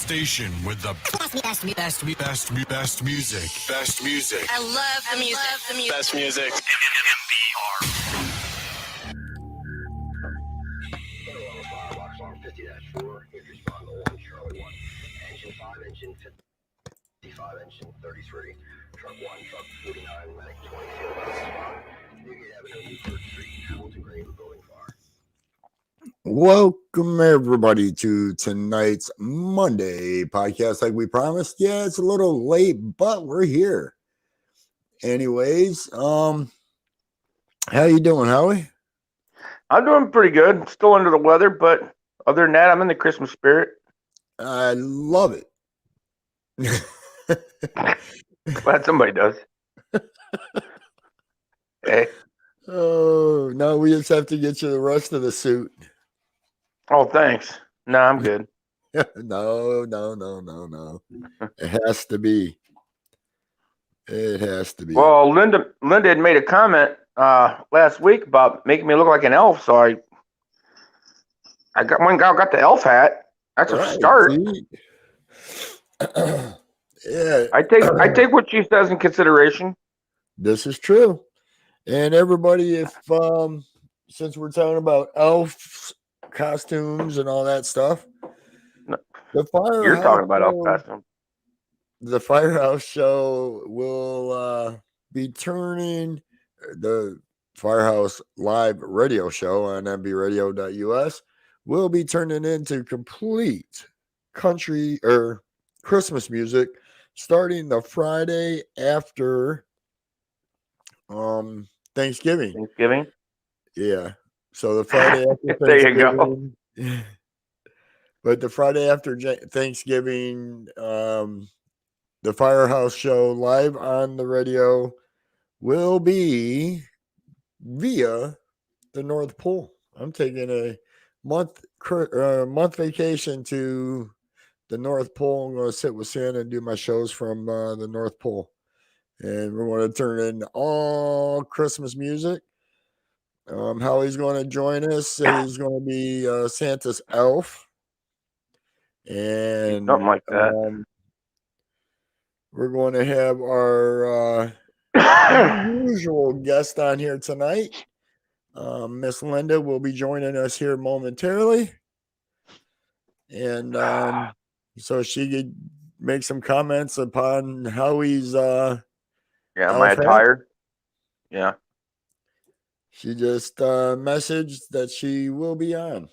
station with the best music. Best music. I love the music. Best music. Engine 5, engine 55, engine 33, truck 1, truck 49, medic 20, Newgate Avenue, Newport Street, Hamilton Green, Building Far. Welcome everybody to tonight's Monday podcast. Like we promised, yeah, it's a little late, but we're here. Anyways, how you doing, Howie? I'm doing pretty good. Still under the weather, but other than that, I'm in the Christmas spirit. I love it. Glad somebody does. Hey. Oh, no, we just have to get you the rest of the suit. Oh, thanks. No, I'm good. No. It has to be. It has to be. Well, Linda had made a comment last week about making me look like an elf, so I got the elf hat. That's a start. Yeah. I take what she says in consideration. This is true. And everybody, if since we're talking about elf costumes and all that stuff, the Firehouse You're talking about elf costumes. The Firehouse show will be turning the Firehouse live radio show on mbradio.us will be turning into complete country or Christmas music starting the Friday after Thanksgiving. Yeah. So the Friday after There you go. But the Friday after Thanksgiving, the Firehouse show live on the radio will be via the North Pole. I'm taking a month vacation to the North Pole. I'm going to sit with Santa and do my shows from the North Pole. And we're going to turn in all Christmas music. Howie's going to join us. He's going to be Santa's elf. And something like that. We're going to have our usual guest on here tonight. Miss Linda will be joining us here momentarily. And so she could make some comments upon Howie's my attire. Yeah. She just messaged that she will be on.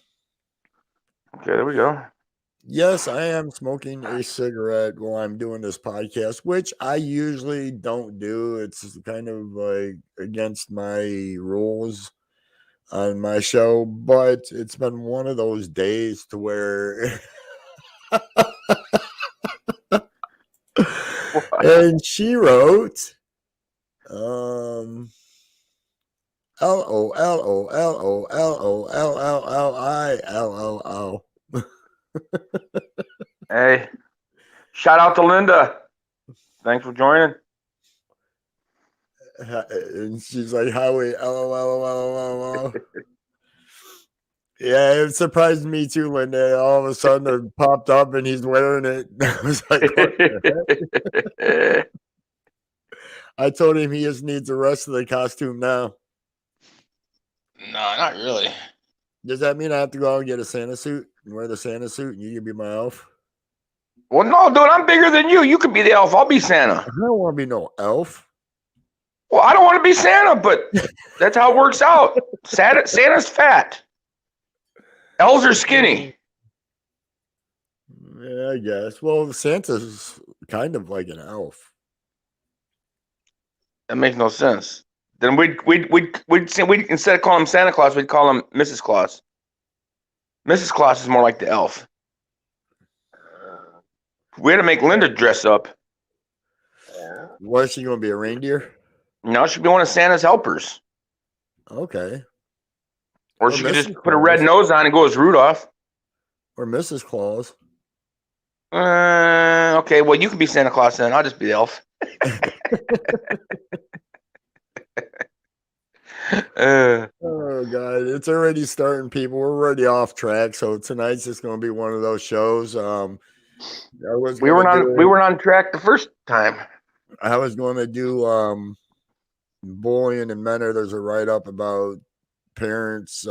Okay, there we go. Yes, I am smoking a cigarette while I'm doing this podcast, which I usually don't do. It's kind of like against my rules on my show, but it's been one of those days to where and she wrote LOLOLOLOLLILLILLILL. Hey, shout out to Linda. Thanks for joining. And she's like, Howie, LOL. Yeah, it surprised me too, Linda. All of a sudden it popped up and he's wearing it. I was like, what the heck? I told him he just needs the rest of the costume now. No, not really. Does that mean I have to go out and get a Santa suit and wear the Santa suit and you can be my elf? Well, no, dude, I'm bigger than you. You can be the elf. I'll be Santa. I don't want to be no elf. Well, I don't want to be Santa, but that's how it works out. Santa's fat. Elves are skinny. Yeah, I guess. Well, Santa's kind of like an elf. That makes no sense. Then we'd instead of calling him Santa Claus, we'd call him Mrs. Claus. Mrs. Claus is more like the elf. We had to make Linda dress up. What is she going to be, a reindeer? No, she'd be one of Santa's helpers. Okay. Or she could just put a red nose on and go as Rudolph. Or Mrs. Claus. Okay, well, you can be Santa Claus then. I'll just be the elf. Oh God, it's already starting, people. We're already off track, so tonight's just going to be one of those shows. I was We gonna weren't on track the first time. do bullying and Menor. There's a write up about parents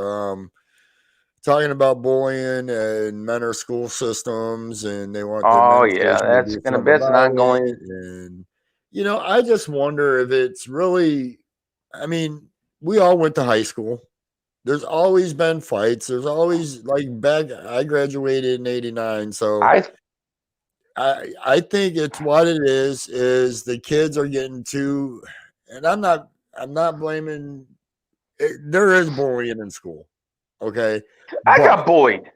talking about bullying and Menor school systems, and they want the Oh yeah, administration to do something that's an about ongoing. it. And I just wonder if it's really. I mean, we all went to high school. There's always been fights. There's always back. I graduated in '89, so I I think it's what it is the kids are getting too, and I'm not blaming. There is bullying in school, okay, got bullied,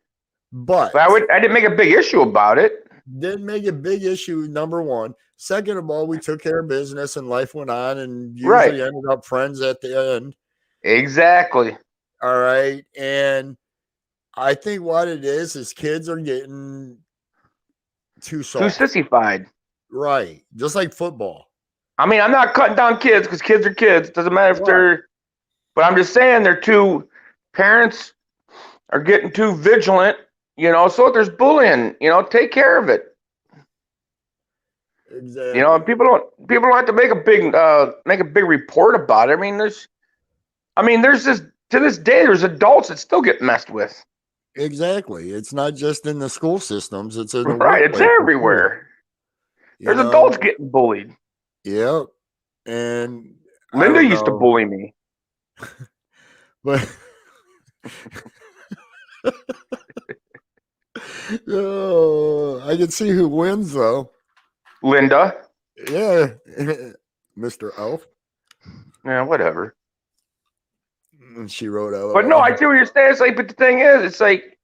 but but I didn't make a big issue about it. didn't make a big issue. Number one. Second of all, we took care of business and life went on, and usually Right. ended up friends at the end. Exactly. All right, and I think what it is kids are getting too Too soft. sissified. Right. Just like football. I mean, I'm not cutting down kids because kids are kids. Doesn't matter if Right. they're, but I'm just saying parents are getting too vigilant, so if there's bullying, take care of it. Exactly. People don't have to make a big report about it. There's this to this day, there's adults that still get messed with. Exactly. It's not just in the school systems, it's in the Right. It's workplace. everywhere. You There's know? adults getting bullied. Yep. And Linda used to bully me. But oh, I can see who wins though. Linda. Yeah. Mr. Elf. Yeah, whatever. And she wrote LOL. But no, I see what you're saying. It's like, but the thing is, it's like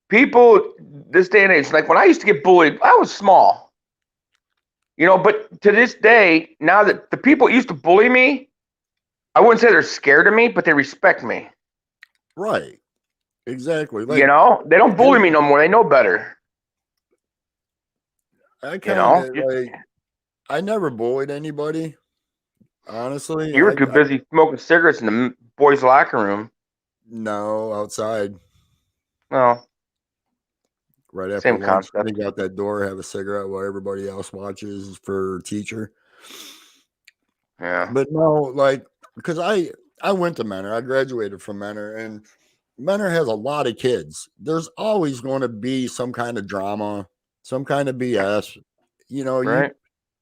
people this day and age, like when I used to get bullied, I was small. But to this day, now that the people used to bully me, I wouldn't say they're scared of me, but they respect me. Right. Exactly. They don't bully me no more. They know better. I never bullied anybody. Honestly, You were too busy smoking cigarettes in the boys' locker room. No, outside. Well, right after same lunch, concept. sneak out that door, have a cigarette while everybody else watches for teacher. Yeah. But no, because I went to Menor. I graduated from Menor, and Menor has a lot of kids. There's always going to be some kind of drama, some kind of BS. Right.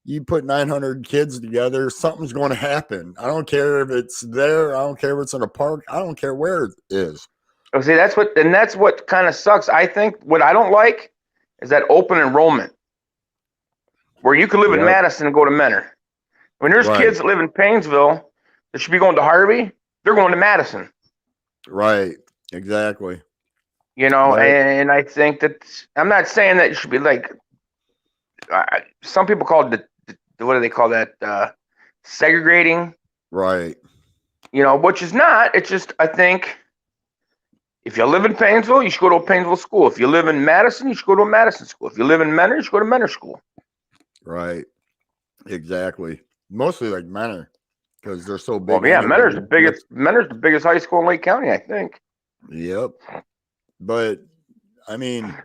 You put 900 kids together, something's going to happen. I don't care if it's there. I don't care if it's in a park. I don't care where it is. Oh, see, that's what kind of sucks. I think what I don't like is that open enrollment where you could live in Madison and go to Menor. When there's kids that live in Painesville that should be going to Harvey, they're going to Madison. Right. Exactly. And I think that I'm not saying that it should be like some people call it what do they call that? Segregating. Right. Which is not. It's just I think if you live in Painesville, you should go to a Painesville school. If you live in Madison, you should go to a Madison school. If you live in Menor, you should go to Menor school. Right. Exactly. Mostly like Menor because they're so big. Well, yeah, Menor's the biggest high school in Lake County, I think. Yep. But I mean,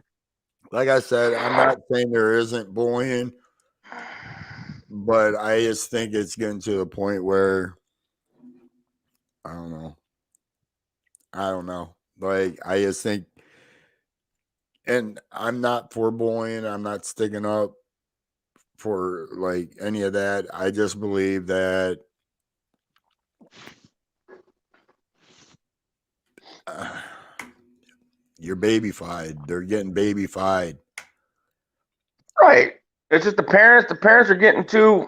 like I said, I'm not saying there isn't bullying, but I just think it's getting to the point where I don't know. Like I just think, and I'm not for bullying. I'm not sticking up for any of that. I just believe that you're babyfied. They're getting babyfied. Right. It's just the parents. The parents are getting too.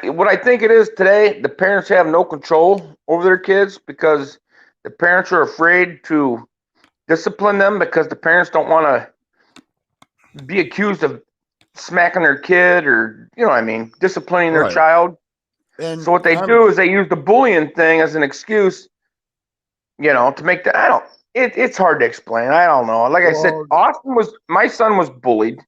What I think it is today, the parents have no control over their kids because the parents are afraid to discipline them because the parents don't want to be accused of smacking their kid or disciplining their child. And so what they do is they use the bullying thing as an excuse, to make the it's hard to explain. I don't know. Like I said, my son was bullied,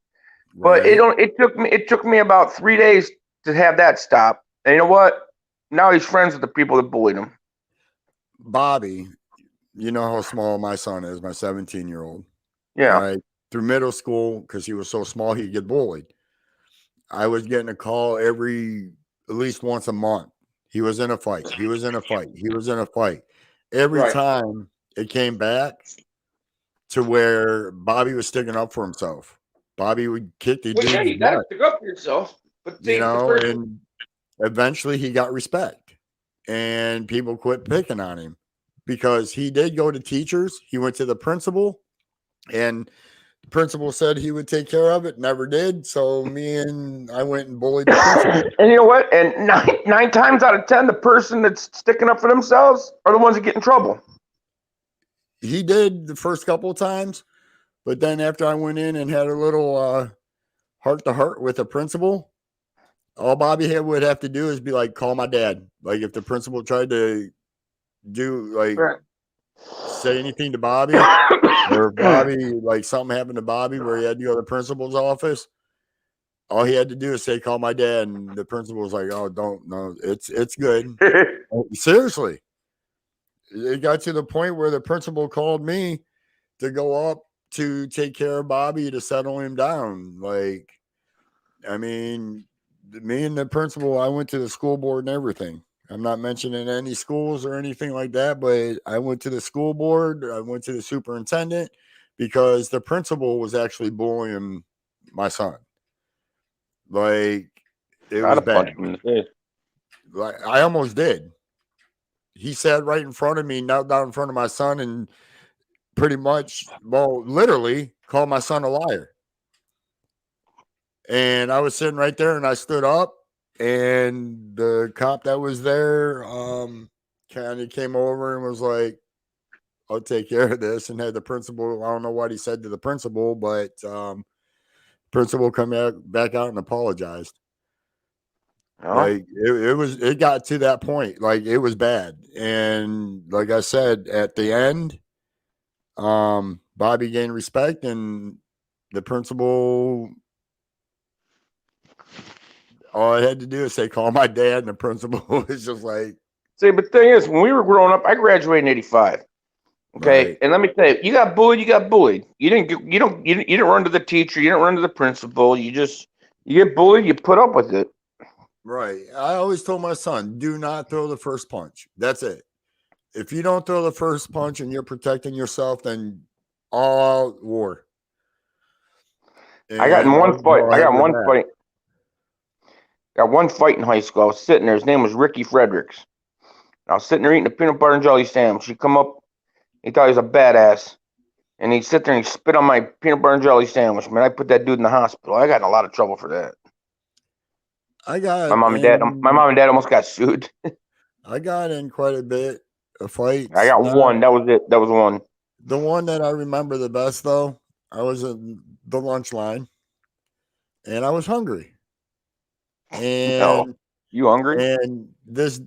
but it took me about 3 days to have that stop. And you know what? Now he's friends with the people that bullied him. Bobby, you know how small my son is, my 17-year-old. Yeah. Right. through middle school, because he was so small, he'd get bullied. I was getting a call at least once a month. He was in a fight. He was in a fight. He was in a fight. Every Right. time it came back to where Bobby was sticking up for himself. Bobby would kick the Well, yeah, dude's you got to butt, stick up for yourself. But see, you the know, person, and eventually he got respect and people quit picking on him because he did go to teachers. He went to the principal and the principal said he would take care of it, never did. So I went and bullied the principal. and you know what? And nine times out of 10, the person that's sticking up for themselves are the ones that get in trouble. He did the first couple of times, but then after I went in and had a little heart to heart with the principal, all Bobby would have to do is be like, call my dad. Like if the principal tried to do Right. say anything to Bobby, or Bobby, like something happened to Bobby where he had to go to the principal's office, all he had to do is say, call my dad. And the principal was like, oh, don't, no, it's good. Seriously. It got to the point where the principal called me to go up to take care of Bobby to settle him down. Like, I mean, me and the principal, I went to the school board and everything. I'm not mentioning any schools or anything like that, but I went to the school board. I went to the superintendent because the principal was actually bullying my son. Like, it was bad. Punch him in the face. Like, I almost did. He sat right in front of me, knelt down in front of my son, and pretty much, well, literally called my son a liar. And I was sitting right there and I stood up, and the cop that was there kind of came over and was like, I'll take care of this, and had the principal, I don't know what he said to the principal, but principal come back out and apologized. Oh. Like it got to that point. Like it was bad. And like I said, at the end, Bobby gained respect, and the principal, all I had to do is say, call my dad, and the principal was just like, see, but the thing is, when we were growing up, I graduated in '85. Okay, right. and let me tell you, you got bullied. You got bullied. You didn't run to the teacher. You didn't run to the principal. You get bullied. You put up with it. Right. I always told my son, do not throw the first punch. That's it. If you don't throw the first punch and you're protecting yourself, then all out war. I got in And one fight. go I ahead got with one that. fight. Got one fight in high school. I was sitting there. His name was Ricky Fredericks. I was sitting there eating a peanut butter and jelly sandwich. He come up. He thought he was a badass. And he'd sit there and he'd spit on my peanut butter and jelly sandwich. Man, I put that dude in the hospital. I got in a lot of trouble for that. I got My mom and dad almost got sued. I got in quite a bit of fights. I got one. That was it. That was one. The one that I remember the best, though, I was in the lunch line, and I was hungry. And No. You hungry? and this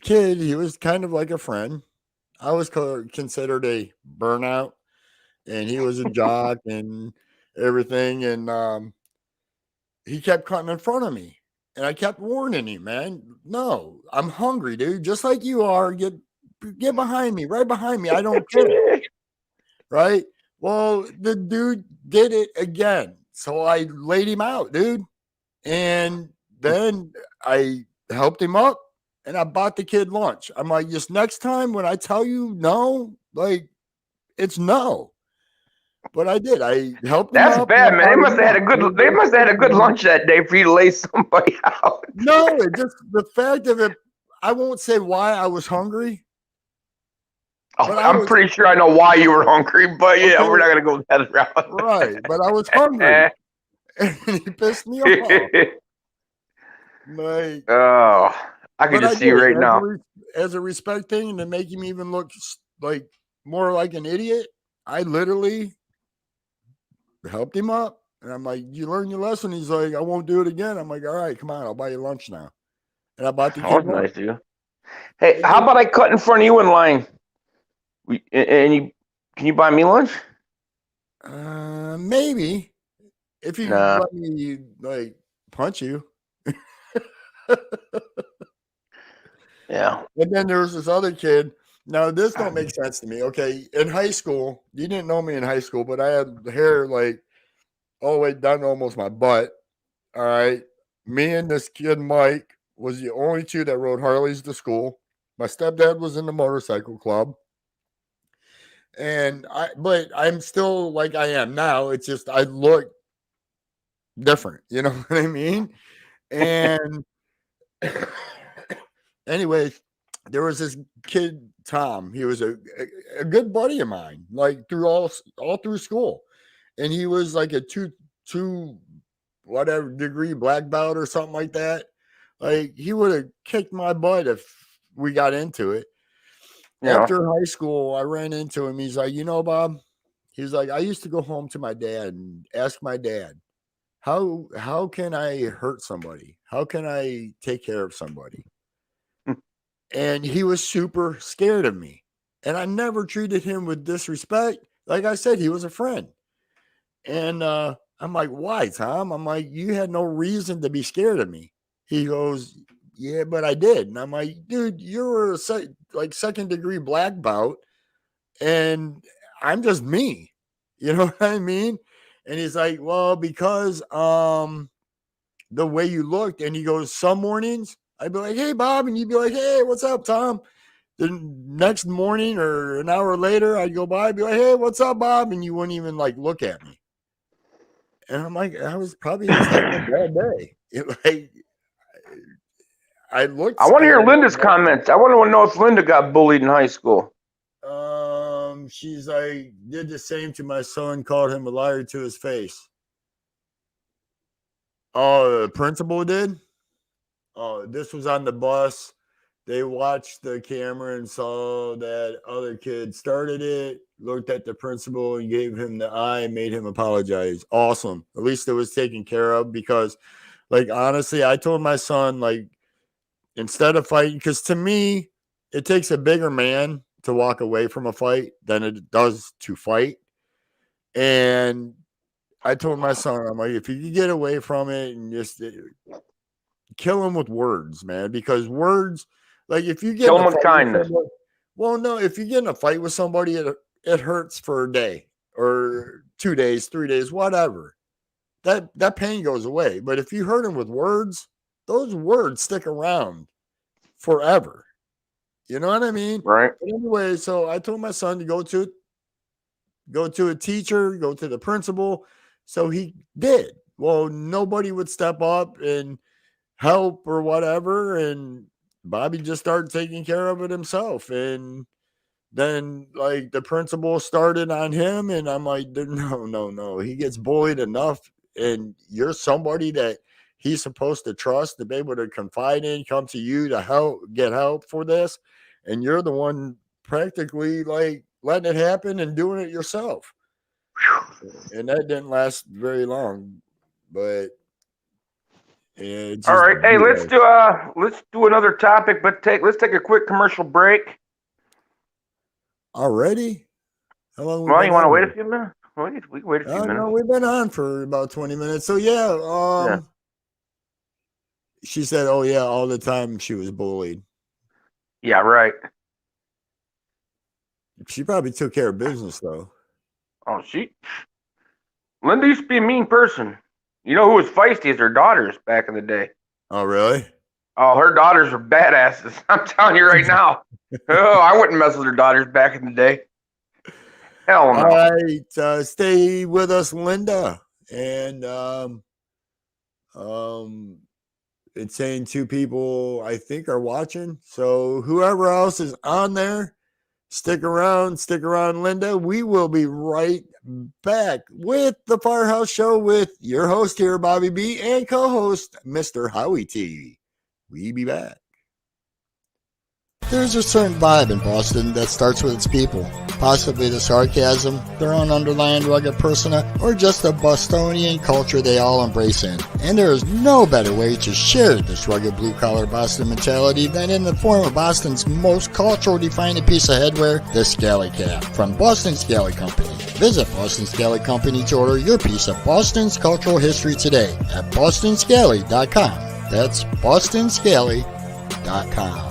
kid, he was kind of like a friend. I was considered a burnout, and he was a jock and everything. And he kept cutting in front of me, and I kept warning him, man, no, I'm hungry, dude, just like you are. Get behind me, right behind me. I don't care. Right? Well, the dude did it again. So I laid him out, dude. And then I helped him up and I bought the kid lunch. I'm like, just next time when I tell you no, like it's no. But I did. I helped him That's up. bad, man. They must have had a good. They must have had a good lunch that day for you to lay somebody out. No, it just the fact of it. I won't say why I was hungry. Oh, I'm pretty sure I know why you were hungry, but yeah, Okay. we're not gonna go that route. Right, but I was hungry, and he pissed me off. Like, oh, I can but just see you right now. As a respect thing, and to make him even look like more like an idiot, I literally helped him up, and I'm like, "You learn your lesson." He's like, "I won't do it again." I'm like, "All right, come on, I'll buy you lunch now." And I bought the That kid was lunch. nice of you. Hey, how about I cut in front of you in line? And can you buy me lunch? Maybe if you let me like punch you. Yeah. And then there was this other kid Now, this don't make sense to me. Okay, in high school, you didn't know me in high school, but I had hair like all the way down to almost my butt. All right. Me and this kid, Mike, was the only two that rode Harleys to school. My stepdad was in the motorcycle club. But I'm still like I am now. It's just I look different. You know what I mean? And anyway, there was this kid, Tom. He was a good buddy of mine, like through all through school. And he was like a two whatever degree black belt or something like that. Like he would have kicked my butt if we got into it. Yeah. After high school, I ran into him. He's like, Bob, he's like, I used to go home to my dad and ask my dad, how can I hurt somebody? How can I take care of somebody? And he was super scared of me. And I never treated him with disrespect. Like I said, he was a friend. And I'm like, why, Tom? I'm like, you had no reason to be scared of me. He goes, yeah, but I did. And I'm like, dude, you're a second degree black belt, and I'm just me. You know what I mean? And he's like, well, because the way you looked. And he goes, some mornings I'd be like, hey, Bob. And you'd be like, hey, what's up, Tom? The next morning or an hour later, I'd go by and be like, hey, what's up, Bob? And you wouldn't even like look at me. And I'm like, I was probably just having a bad day. I looked. I want to hear Linda's comments. I want to know if Linda got bullied in high school. She's like, did the same to my son, called him a liar to his face. Oh, the principal did? Oh, this was on the bus. They watched the camera and saw that other kid started it, looked at the principal and gave him the eye and made him apologize. Awesome. At least it was taken care of because, like, honestly, I told my son, like, instead of fighting, because to me, it takes a bigger man to walk away from a fight than it does to fight. And I told my son, I'm like, if you can get away from it and just kill him with words, man, because words, like if you get kill him with kindness. Well, no, if you get in a fight with somebody, it hurts for a day or 2 days, 3 days, whatever. That pain goes away. But if you hurt him with words, those words stick around forever. You know what I mean? Right. But anyway, so I told my son to go to a teacher, go to the principal. So he did. Well, nobody would step up and help or whatever. And Bobby just started taking care of it himself. And then like the principal started on him. And I'm like, no. He gets bullied enough. And you're somebody that he's supposed to trust, to be able to confide in, come to you to get help for this. And you're the one practically like letting it happen and doing it yourself. And that didn't last very long, but all right. Hey, let's do another topic, but let's take a quick commercial break. Already? How long? Well, you want to wait a few minutes? We can wait a few minutes. No, we've been on for about 20 minutes. So yeah. She said, "Oh yeah, all the time she was bullied." Yeah, right. She probably took care of business though. Oh, Linda used to be a mean person. You know who was feisty is her daughters back in the day. Oh, really? Oh, her daughters were badasses. I'm telling you right now. Oh, I wouldn't mess with her daughters back in the day. Hell no. All right, stay with us, Linda. And it's saying 2 people I think are watching. So whoever else is on there, stick around, Linda. We will be right back with the Firehouse Show with your host here, Bobby B, and co-host, Mr. Howie T. We be back. There's a certain vibe in Boston that starts with its people. Possibly the sarcasm, their own underlying rugged persona, or just the Bostonian culture they all embrace in. And there is no better way to share this rugged blue-collar Boston mentality than in the form of Boston's most culturally defining piece of headwear, the Scally Cap, from Boston Scally Company. Visit Boston Scally Company to order your piece of Boston's cultural history today at bostonscally.com. That's bostonscally.com.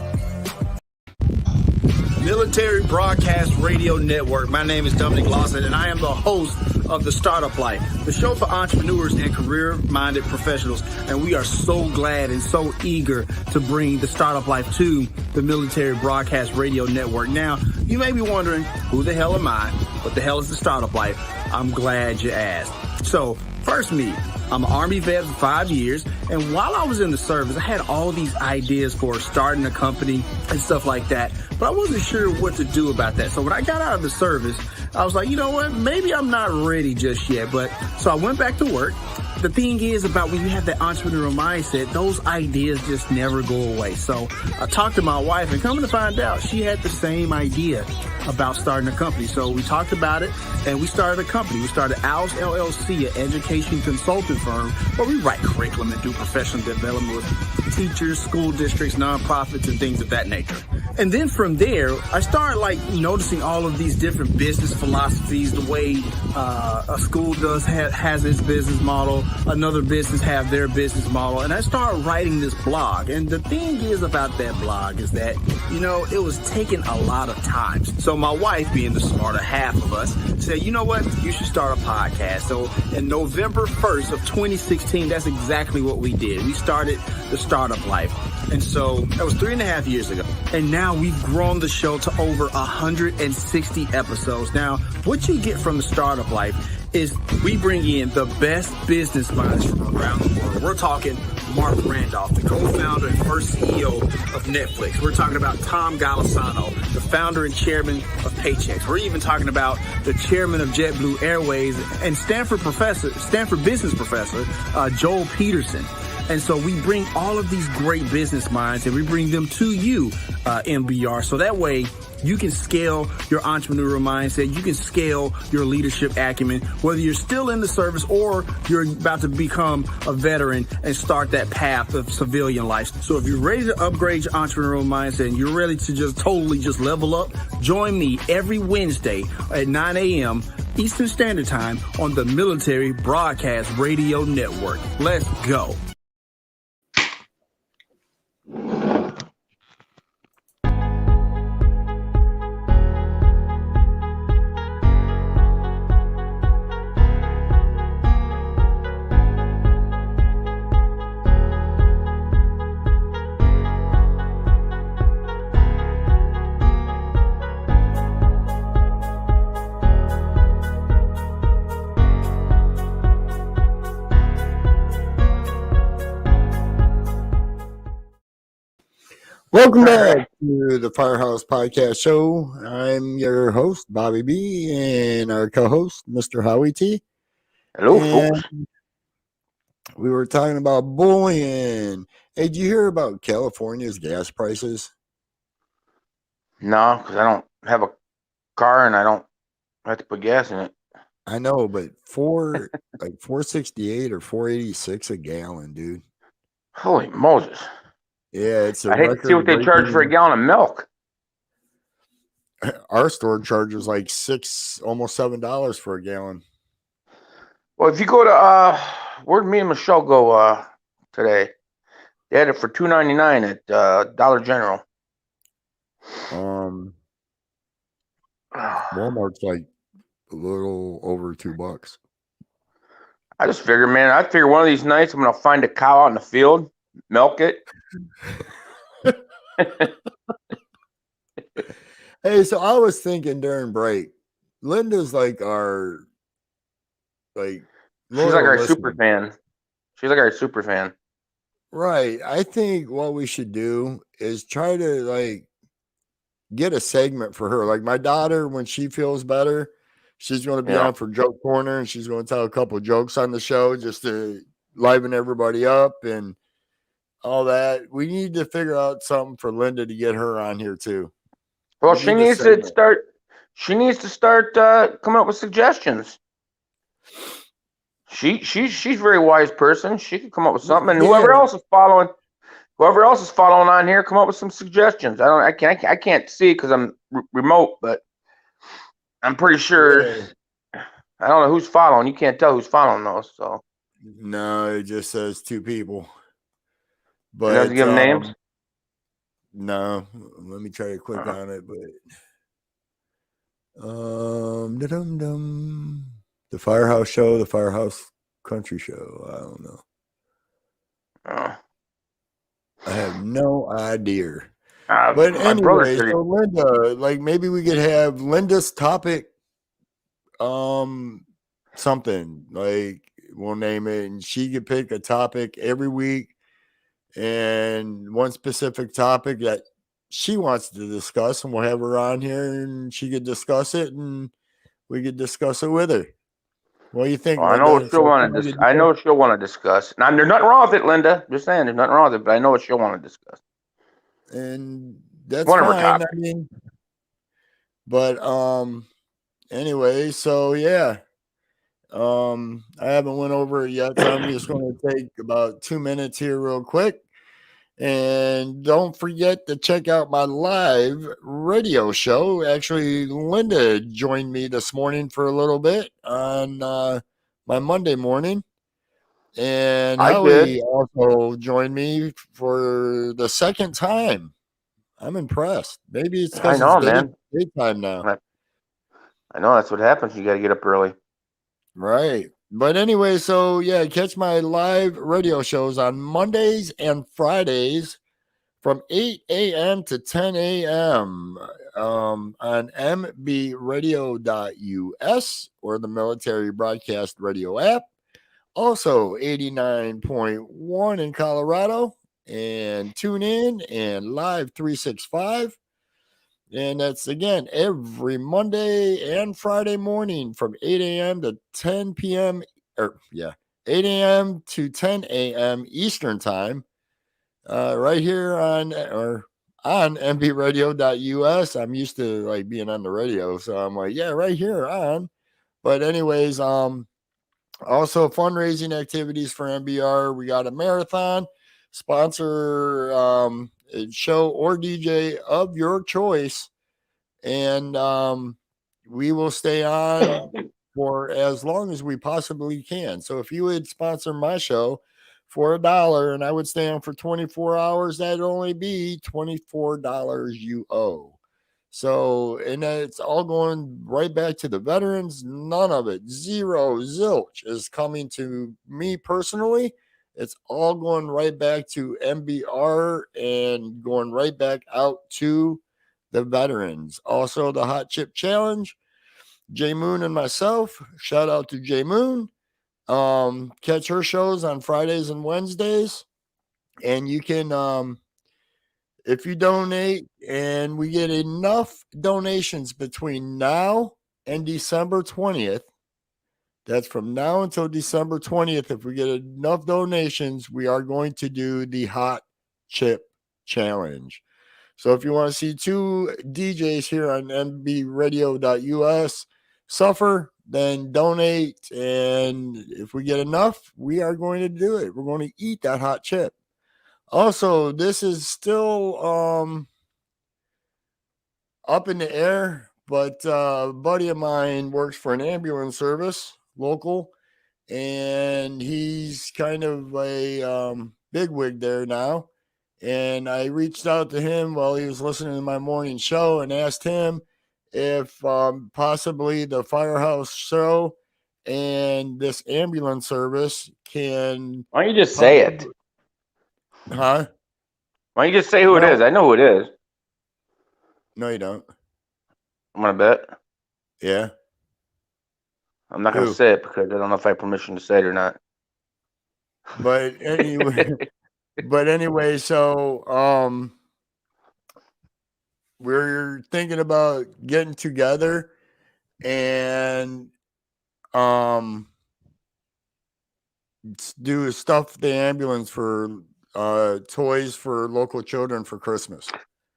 Military Broadcast Radio Network. My name is Dominic Lawson, and I am the host of The Startup Life, the show for entrepreneurs and career-minded professionals. And we are so glad and so eager to bring The Startup Life to the Military Broadcast Radio Network. Now, you may be wondering, who the hell am I? What the hell is The Startup Life? I'm glad you asked. So, first me. I'm an Army vet for 5 years, and while I was in the service, I had all these ideas for starting a company and stuff like that, but I wasn't sure what to do about that. So when I got out of the service, I was like, you know what, maybe I'm not ready just yet. But so I went back to work. The thing is about when you have that entrepreneurial mindset, those ideas just never go away. So I talked to my wife, and coming to find out, she had the same idea about starting a company. So we talked about it, and we started a company. We started Owls LLC, an education consulting firm where we write curriculum and do professional development with teachers, school districts, nonprofits, and things of that nature. And then from there, I started noticing all of these different business philosophies, the way a school has its business model, another business have their business model, and I started writing this blog. And the thing is about that blog is that, it was taking a lot of time. So my wife, being the smarter half of us, said, you know what, you should start a podcast. So in November 1st of 2016, that's exactly what we did. We started The Startup Life. And so that was 3.5 years ago. And now we've grown the show to over 160 episodes. Now, what you get from The Startup Life is we bring in the best business minds from around the world. We're talking Mark Randolph, the co-founder and first CEO of Netflix. We're talking about Tom Golisano, the founder and chairman of Paychex. We're even talking about the chairman of JetBlue Airways and Stanford business professor, Joel Peterson. And so we bring all of these great business minds and we bring them to you, MBR. So that way you can scale your entrepreneurial mindset. You can scale your leadership acumen, whether you're still in the service or you're about to become a veteran and start that path of civilian life. So if you're ready to upgrade your entrepreneurial mindset and you're ready to just totally level up, join me every Wednesday at 9 a.m. Eastern Standard Time on the Military Broadcast Radio Network. Let's go. Welcome back to the Firehouse Podcast Show. I'm your host, Bobby B, and our co-host, Mr. Howie T. Hello, folks. We were talking about bullying. Hey, did you hear about California's gas prices? No, because I don't have a car and I don't have to put gas in it. I know, but $4.68 or $4.86 a gallon, dude. Holy Moses. Yeah, it's a I hate to see what they charge for a gallon of milk. Our store charges like almost $7 for a gallon. Well, if you go to where'd me and Michelle go today? They had it for $2.99 at Dollar General. Walmart's like a little over $2. I just figure, man, one of these nights I'm gonna find a cow out in the field, milk it. Hey, so I was thinking during break, Linda's like our she's like our super fan. She's like our super fan. Right. I think what we should do is try to get a segment for her. Like my daughter, when she feels better, she's going to be on for Joke Corner and she's going to tell a couple of jokes on the show just to liven everybody up and all that. We need to figure out something for Linda to get her on here too. Well, she needs to start coming up with suggestions. She's a very wise person. She could come up with something, and whoever else is following on here, come up with some suggestions. I can't see because I'm remote, but I'm pretty sure. Yeah. I don't know who's following. You can't tell who's following those. So no, it just says two people. But doesn't give them names. No, let me try to click on it, but da-dum-dum. The Firehouse show, the Firehouse country show. I don't know. Oh. I have no idea. But But my brother anyway, said so Linda, like maybe we could have Linda's topic, something like we'll name it, and she could pick a topic every week, and one specific topic that she wants to discuss, and we'll have her on here, and she could discuss it, and we could discuss it with her. What do you think, I know Linda? what she'll want to I know what she'll want to discuss. Now, there's nothing wrong with it, Linda. Just saying, there's nothing wrong with it. But I know what she'll want to discuss. And that's One of her fine. topics. I mean, but anyway, so yeah. I haven't went over it yet, so I'm just going to take about 2 minutes here real quick. And don't forget to check out my live radio show. Actually, Linda joined me this morning for a little bit on my Monday morning. And I Howie did. also joined me for the second time. I'm impressed. Maybe it's I because it's know, man. daytime now. I know that's what happens. You got to get up early. Right. But anyway, so yeah, catch my live radio shows on Mondays and Fridays from 8 a.m. to 10 a.m. On mbradio.us or the Military Broadcast Radio app. Also 89.1 in Colorado, and tune in and live 365. And that's again every Monday and Friday morning from 8 a.m. to 10 p.m. 8 a.m. to 10 a.m. Eastern time, right here on mbradio.us. I'm used to like being on the radio, so I'm like, yeah, right here on. But anyways, also fundraising activities for MBR. We got a marathon sponsor, a show or DJ of your choice. And we will stay on for as long as we possibly can. So if you would sponsor my show for $1 and I would stay on for 24 hours, that'd only be $24 you owe. So, and it's all going right back to the veterans. None of it, zero, zilch is coming to me personally. It's all going right back to MBR and going right back out to the veterans. Also, the Hot Chip Challenge, Jay Moon and myself. Shout out to Jay Moon. Catch her shows on Fridays and Wednesdays. And you can, if you donate and we get enough donations between now and December 20th, that's from now until December 20th. If we get enough donations, we are going to do the Hot Chip Challenge. So if you want to see two DJs here on mbradio.us suffer, then donate. And if we get enough, we are going to do it. We're going to eat that hot chip. Also, this is still up in the air, but a buddy of mine works for an ambulance service, local, and he's kind of a bigwig there now. And I reached out to him while he was listening to my morning show and asked him if possibly the Firehouse show and this ambulance service can. Why don't you just say it? Huh? Why don't you just say who it is? I know who it is. No, you don't. I'm going to bet. Yeah. I'm not going to say it because I don't know if I have permission to say it or not. But anyway, so we're thinking about getting together and do stuff the ambulance for toys for local children for Christmas.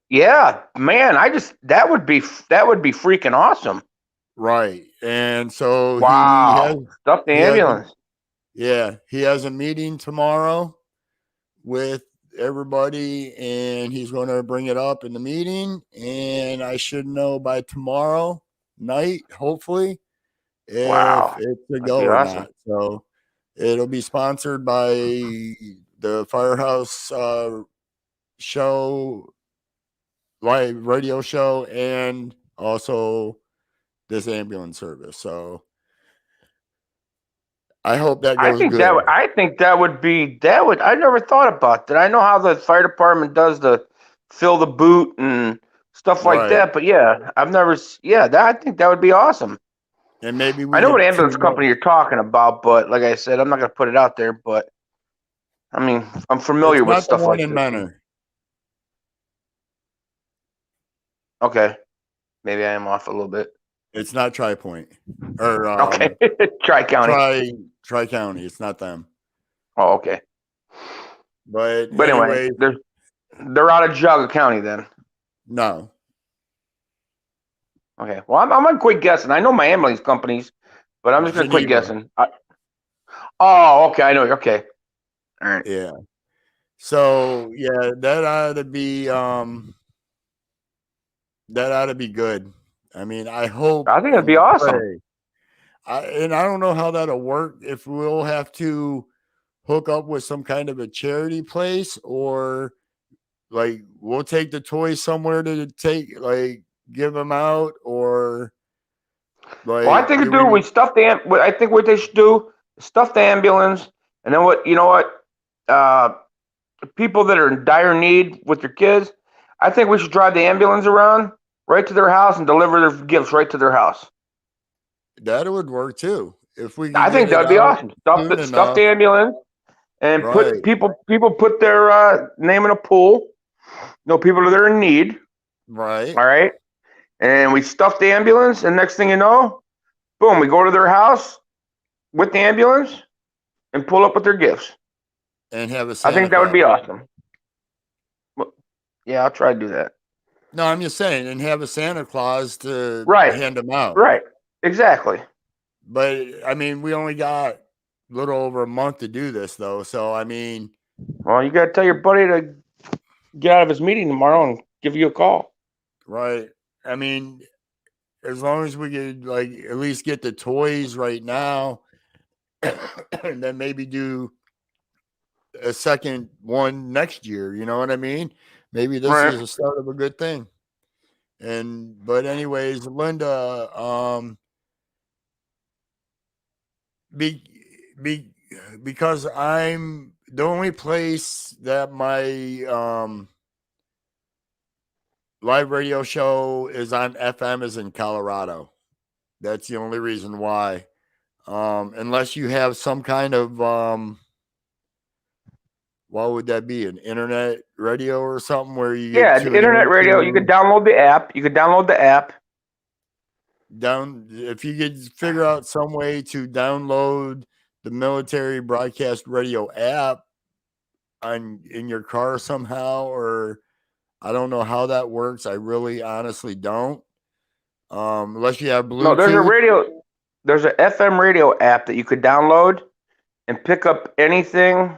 Yeah, man, that would be freaking awesome. Right. And so wow. he has stuff the ambulance. He has a meeting tomorrow with everybody and he's going to bring it up in the meeting, and I should know by tomorrow night, hopefully, if it's a go or not. So it'll be sponsored by the Firehouse show live radio show and also this ambulance service. So I hope that I goes think good. that would be that would. I never thought about that. I know how the fire department does the fill the boot and stuff like Right. that, but yeah, I've never. Yeah, that I think that would be awesome. And maybe I we know what could ambulance team up. company you're talking about, but like I said, I'm not gonna put it out there. But I mean, I'm It's familiar with not the stuff one like in this. Menor. Okay, maybe I am off a little bit. It's not Tri Point or Okay, Tri County. Tri County. It's not them. Oh, okay. But But anyway, anyway, they're out of Jaga County then. no. Okay. Well, I'm gonna quit guessing. I know my ambulance companies, but I'm just gonna quit Geneva. guessing. Oh, okay. I know. Okay. All right. Yeah. So yeah, that ought to be good. I mean, I hope. I think it'd be and awesome. pray. And I don't know how that'll work. If we'll have to hook up with some kind of a charity place, or like we'll take the toys somewhere to give them out, or like. Well, I think we stuff the. I think what they should do is stuff the ambulance, and then what you know what, people that are in dire need with their kids, I think we should drive the ambulance around right to their house and deliver their gifts right to their house. That would work too if we could I think get it that'd be out awesome. soon Stuff enough. the ambulance and Right. put people put their name in a pool. People that are in need. Right. All right. And we stuff the ambulance, and next thing you know, boom, we go to their house with the ambulance and pull up with their gifts. And have a I Santa think that would be Claus. awesome. Yeah, I'll try to do that. No, I'm just saying, and have a Santa Claus to Right. hand them out. Right. Exactly. But I mean, we only got a little over a month to do this, though. So I mean, Well, you got to tell your buddy to get out of his meeting tomorrow and give you a call. right? I mean, as long as we could at least get the toys right now, and then maybe do a second one next year. You know what I mean? Maybe this Right. is the start of a good thing. But anyways, Linda, because I'm the only place that my live radio show is on FM is in Colorado. That's the only reason why. Unless you have some kind of what would that be? An internet radio or something where you Yeah, get internet radio. You could download the app. if you could figure out some way to download the military broadcast radio app in your car somehow, or I don't know how that works. I really honestly don't. Unless you have Bluetooth. No, there's an FM radio app that you could download and pick up anything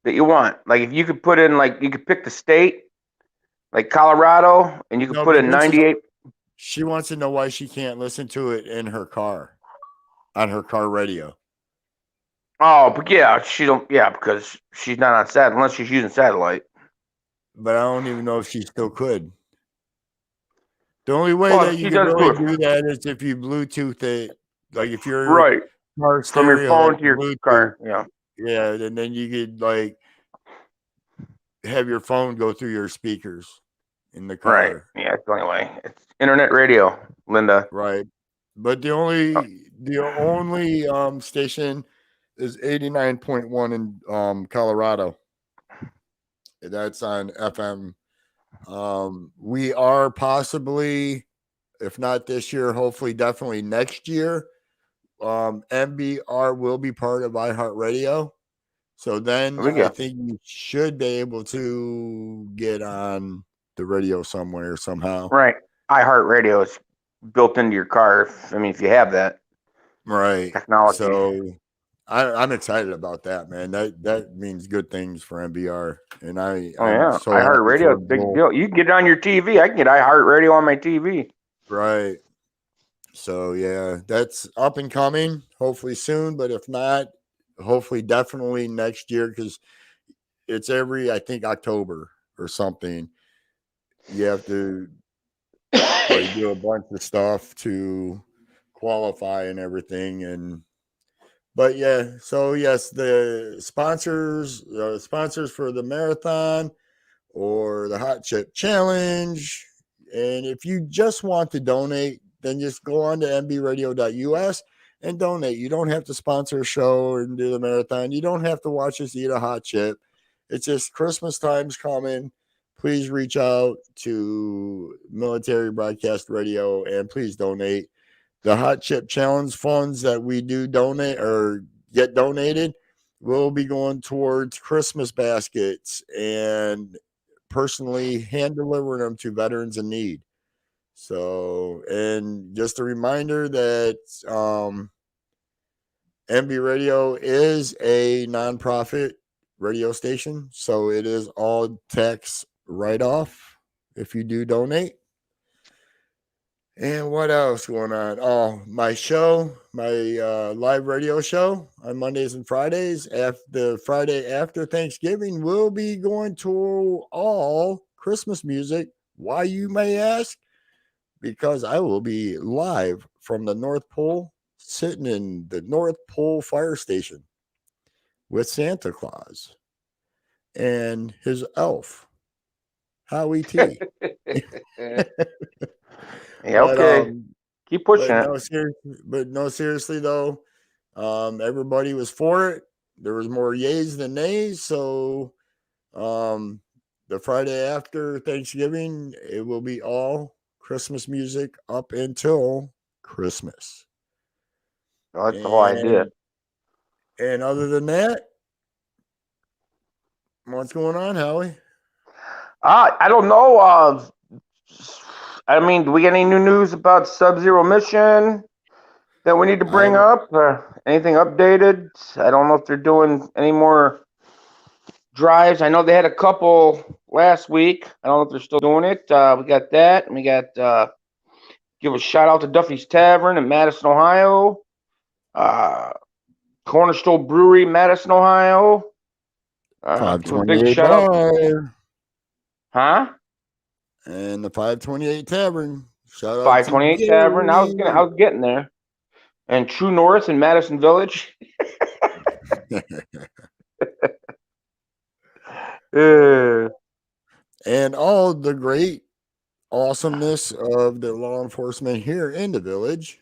that you want. Like if you could put in, you could pick the state, like Colorado, and you could put in 98. She wants to know why she can't listen to it in her car, on her car radio. Oh, but yeah, she don't. Yeah, because she's not on satellite unless she's using satellite. But I don't even know if she still could. The only way that you can really do that is if you Bluetooth it, like if you're right car from your phone to your Bluetooth, car. Yeah, yeah, and then you could have your phone go through your speakers in the car. right. Yeah, it's the only way. It's internet radio, Linda. Right, but the only station is 89.1 in Colorado. That's on FM. We are possibly, if not this year, hopefully definitely next year. MBR will be part of iHeartRadio. So then I think you should be able to get on the radio somewhere somehow. Right. iHeartRadio is built into your car. If you have that. Right. Technology. So I'm excited about that, man. That means good things for MBR. And iHeartRadio is a big deal. You can get it on your TV. I can get iHeartRadio on my TV. Right. So yeah, that's up and coming. Hopefully soon, but if not, hopefully definitely next year, because it's every, I think, October or something. you have to like do a bunch of stuff to qualify and everything. But yeah, so yes, the sponsors for the marathon or the Hot Chip Challenge. And if you just want to donate, then just go on to mbradio.us and donate. You don't have to sponsor a show and do the marathon. You don't have to watch us eat a hot chip. It's just Christmas time's coming. Please reach out to Military Broadcast Radio and please donate. The Hot Chip Challenge funds that we do donate or get donated will be going towards Christmas baskets and personally hand delivering them to veterans in need. So, and just a reminder that MB Radio is a nonprofit radio station, so it is all tax write-off if you do donate. And what else going on? Oh, my show, my live radio show on Mondays and Fridays. The Friday after Thanksgiving will be going to all Christmas music. Why, you may ask? Because I will be live from the North Pole, sitting in the North Pole Fire Station with Santa Claus and his elf, Howie T. Yeah, okay. Keep pushing But seriously though, everybody was for it. There was more yays than nays. So the Friday after Thanksgiving, it will be all Christmas music up until Christmas. Oh, that's the whole idea. And other than that, what's going on, Howie? I don't know. I mean, do we get any new news about Sub-Zero Mission that we need to bring up? Anything updated? I don't know if they're doing any more drives. I know they had a couple last week. I don't know if they're still doing it. We got that. And we got give a shout out to Duffy's Tavern in Madison, Ohio. Cornerstone Brewery, Madison, Ohio. Give a big shout out. Huh? And the 528 Tavern. Shout out 528 Tavern. I was getting there. And True North in Madison Village. And all the great awesomeness of the law enforcement here in the village.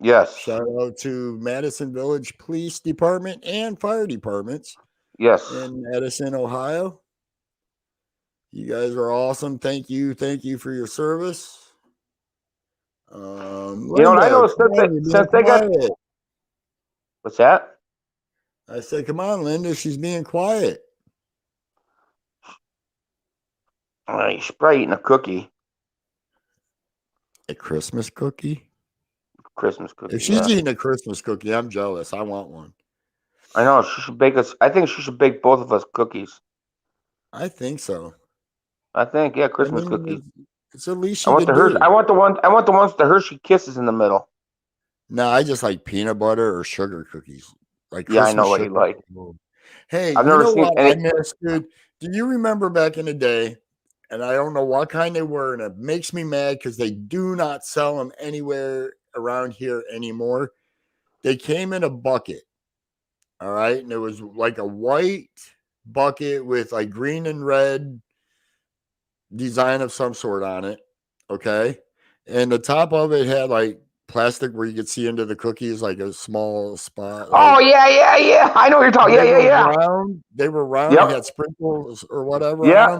Yes. Shout out to Madison Village Police Department and Fire Departments. Yes. In Madison, Ohio. You guys are awesome. Thank you for your service. Linda, I know since they got. What's that? I said, come on, Linda. She's being quiet. She's probably eating a cookie. A Christmas cookie? Christmas cookie. If she's eating a Christmas cookie, I'm jealous. I want one. I know. She should bake us. I think she should bake both of us cookies. I think so. I think, yeah, Christmas cookies. It's at least I want the Hershey. I want the ones with the Hershey Kisses in the middle. No, I just like peanut butter or sugar cookies. Like yeah, I know what you like. Hey, I've never seen any. I missed, dude. Do you remember back in the day? And I don't know what kind they were, and it makes me mad because they do not sell them anywhere around here anymore. They came in a bucket, all right, and it was like a white bucket with like green and red design of some sort on it, okay, and the top of it had like plastic where you could see into the cookies, like a small spot. Like, oh yeah, I know what you're talking. Yeah. They were round. Yep. And had sprinkles or whatever. Yeah.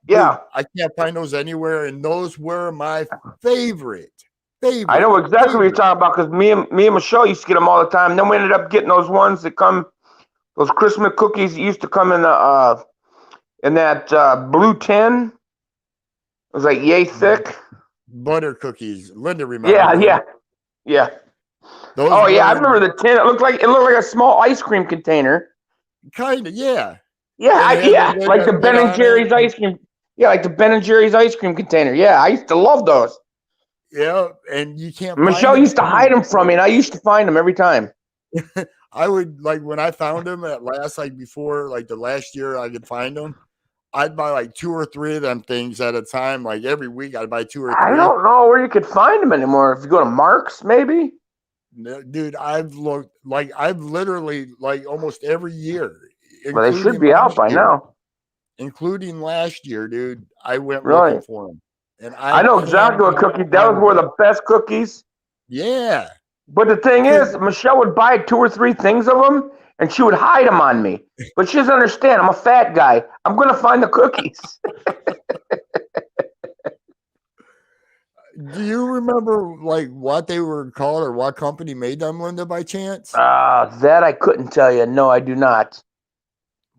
Dude, I can't find those anywhere, and those were my favorite. I know exactly what you're talking about because me and Michelle used to get them all the time. And then we ended up getting those ones that come, those Christmas cookies that used to come in the in that blue tin. It was like yay thick. Butter cookies. Linda remembers. Yeah. I remember the tin. It looked like a small ice cream container. Kind of, yeah. Yeah, like the Ben and Jerry's ice cream. Yeah, like the Ben and Jerry's ice cream container. Yeah, I used to love those. Yeah, and you can't. Michelle used to hide them from me, and I used to find them every time. I would, like, when I found them at last, like before, like the last year I could find them, I'd buy like 2 or 3 of them things at a time. Like every week, I'd buy 2 or 3. I don't know where you could find them anymore. If you go to Mark's, maybe. No, dude, I've looked like I've literally like almost every year, Well, they should including be out last by year. now. Including last year, dude. I went Really? looking for them, and I know exactly what cookie. That was one of the best cookies. Yeah, But the thing is, Michelle would buy 2 or 3 things of them, and she would hide them on me. But she doesn't understand. I'm a fat guy. I'm going to find the cookies. do you remember like what they were called or what company made them, Linda, by chance? That I couldn't tell you. No, I do not.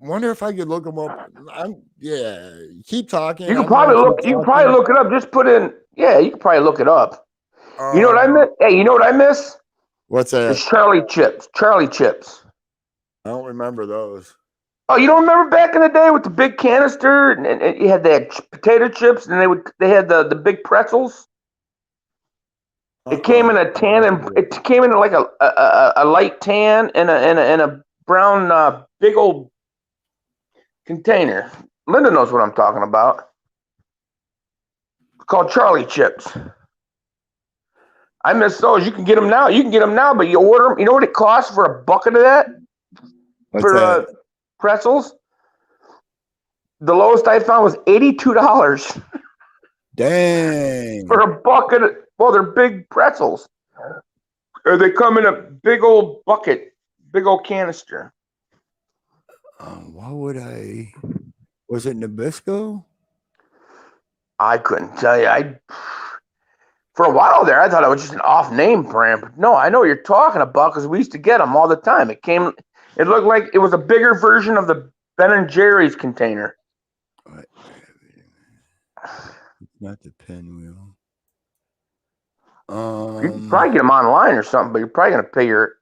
Wonder if I could look them up. Yeah, keep talking. You can I'm gonna probably look. keep You can talking. probably look it up. Just put in. Yeah, you can probably look it up. You know what I Um, miss? Hey, you know what I miss? What's that? It's Charlie chips. Charlie chips. I don't remember those. Oh, you don't remember back in the day with the big canister, and you had that potato chips, and they had the big pretzels. It came in a tan, and it came in like a light tan and a brown big old container. Linda knows what I'm talking about. It's called Charlie chips. I miss those. You can get them now. You can get them now, but you order them. You know what it costs for a bucket of that? What's For that? pretzels? The lowest I found was $82 Dang. for a bucket. Well, they're big pretzels. Or they come in a big old bucket, big old canister. What would I? Was it Nabisco? I couldn't tell you. For a while there, I thought it was just an off name brand. But no, I know what you're talking about because we used to get them all the time. It looked like it was a bigger version of the Ben and Jerry's container. Not the pinwheel. You can probably get them online or something, but you're probably going to pay your.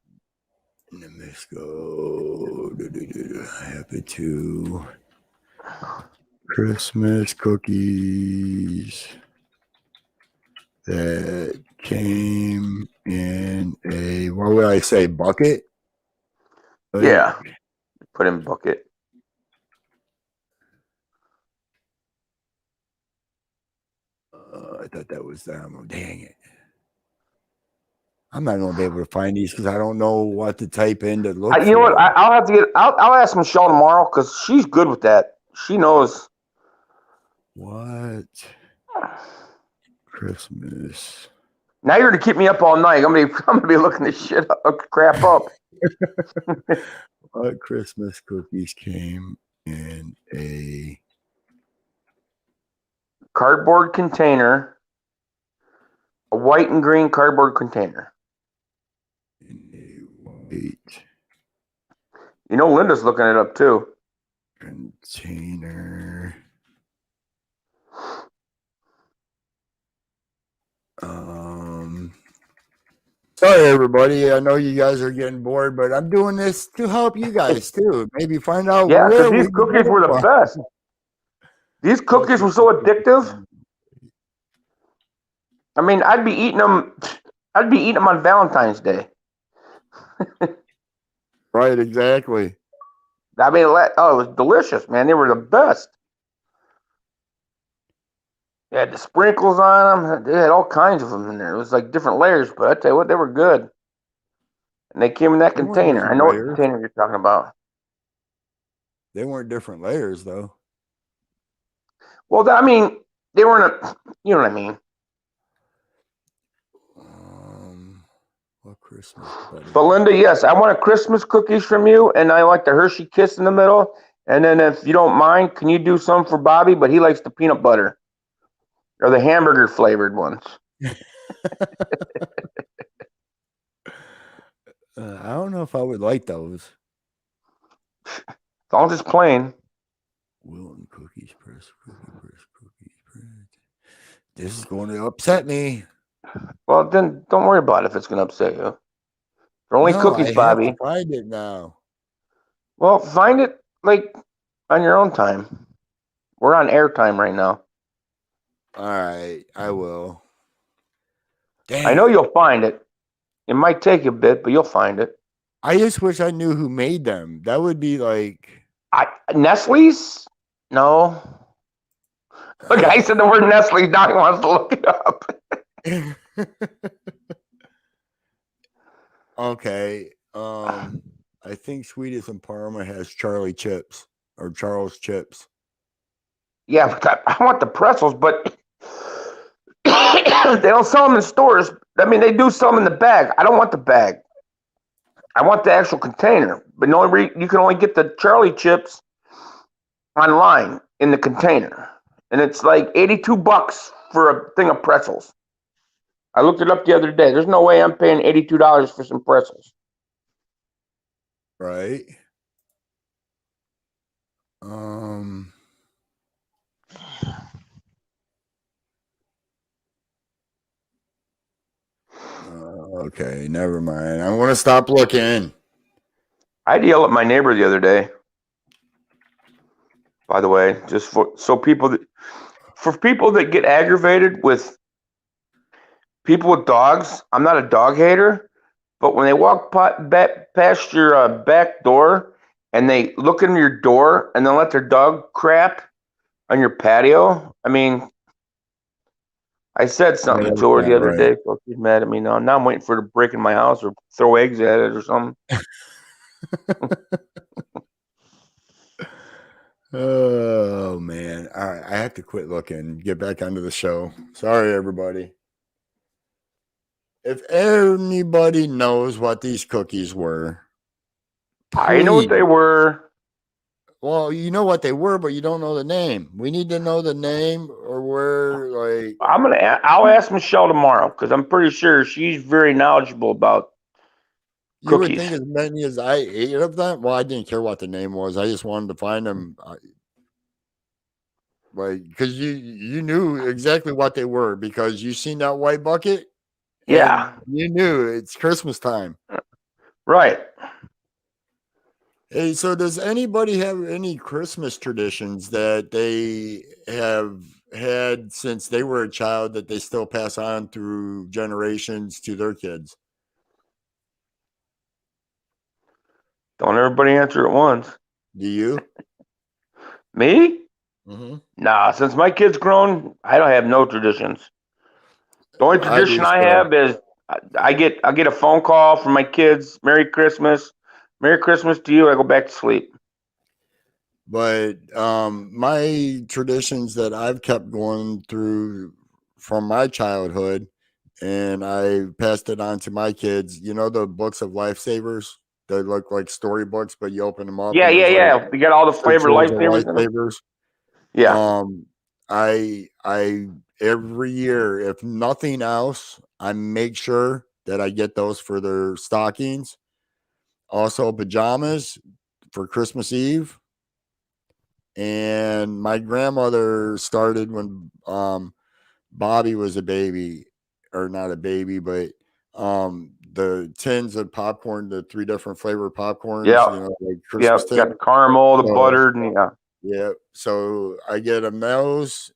Nabisco. Happy to Christmas cookies that came in a, what would I say, bucket? Yeah, put in bucket. I thought that was them. Oh, dang it. I'm not going to be able to find these because I don't know what to type in to look You know for. what? I'll have to get. I'll ask Michelle tomorrow because she's good with that. She knows. What? Christmas. Now you're gonna keep me up all night. I'm gonna be looking this shit up, crap up. What Christmas cookies came in a Cardboard container, a white and green cardboard container. white You know, Linda's looking it up too. container? Sorry, everybody. I know you guys are getting bored, but I'm doing this to help you guys too. Maybe find out Yeah, where because these cookies were the best. These cookies were so addictive. I mean, I'd be eating them. I'd be eating them on Valentine's Day. Right, exactly. I mean, it was delicious, man. They were the best. They had the sprinkles on them. They had all kinds of them in there. It was like different layers, but I tell you what, they were good. And they came in that They weren't container. I different know what layers. container you're talking about. They weren't different layers, though. Well, I mean, they weren't. You know what I mean. What Christmas? But Linda, yes, I want a Christmas cookies from you, and I like the Hershey Kiss in the middle. And then, if you don't mind, can you do some for Bobby? But he likes the peanut butter or the hamburger flavored ones. I don't know if I would like those. It's all just plain. Wilton cookies press, cookies press. This is going to upset me. Well, then don't worry about it if it's going to upset you. They're only cookies, I Bobby. have to find it now. Well, find it like on your own time. We're on airtime right now. All right, I will. Dang. I know you'll find it. It might take you a bit, but you'll find it. I just wish I knew who made them. That would be like Nestle's? No. The guy said the word Nestle. Now he wants to look it up. Okay. I think Sweetest in Parma has Charlie Chips or Charles Chips. Yeah, but I want the pretzels, but they don't sell them in stores. I mean, they do sell them in the bag. I don't want the bag. I want the actual container. But you can only get the Charlie chips online in the container, and it's like $82 for a thing of pretzels. I looked it up the other day. There's no way I'm paying $82 for some pretzels. Right. Okay, never mind. I want to stop looking. I had to yell at my neighbor the other day. By the way, just for people that get aggravated with people with dogs. I'm not a dog hater, but when they walk past your back door and they look in your door and then let their dog crap on your patio, I mean, I said something to her the other day, so she's mad at me now. Now I'm waiting for her to break in my house or throw eggs at it or something. Oh man. All right. I have to quit looking. Get back onto the show. Sorry, everybody. If anybody knows what these cookies were, I know what they were. Well, you know what they were, but you don't know the name. We need to know the name or where, like. I'll ask Michelle tomorrow because I'm pretty sure she's very knowledgeable about You cookies. would think as many as I ate of them. Well, I didn't care what the name was. I just wanted to find them. Like, because you knew exactly what they were because you seen that white bucket. Yeah. You knew it's Christmas time. Right. Hey, so does anybody have any Christmas traditions that they have had since they were a child that they still pass on through generations to their kids? Don't everybody answer at once. Do you? Me? Mm-hmm. Nah, since my kid's grown, I don't have no traditions. The only tradition I have is I get a phone call from my kids. Merry Christmas to you. I go back to sleep. But my traditions that I've kept going through from my childhood, and I passed it on to my kids. You know the books of lifesavers? They look like storybooks, but you open them up. Yeah. Like We got all the flavored lifesavers. Yeah. I every year, if nothing else, I make sure that I get those for their stockings. Also pajamas for Christmas Eve. And my grandmother started when Bobby was a baby, or not a baby, but the tins of popcorn, the 3 different flavor popcorns, Yeah. you know, like Christmas tin. Got the caramel, the buttered, and Yeah. So I get them those.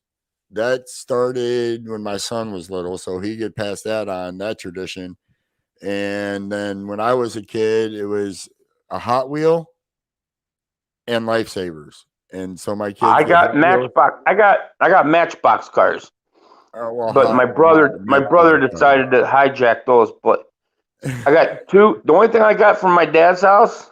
That started when my son was little, so he could pass that on, that tradition. And then when I was a kid, it was a Hot Wheel and Lifesavers. And so my kids, I got Matchbox. I got Matchbox cars. But my brother decided to hijack those. But I got 2. The only thing I got from my dad's house,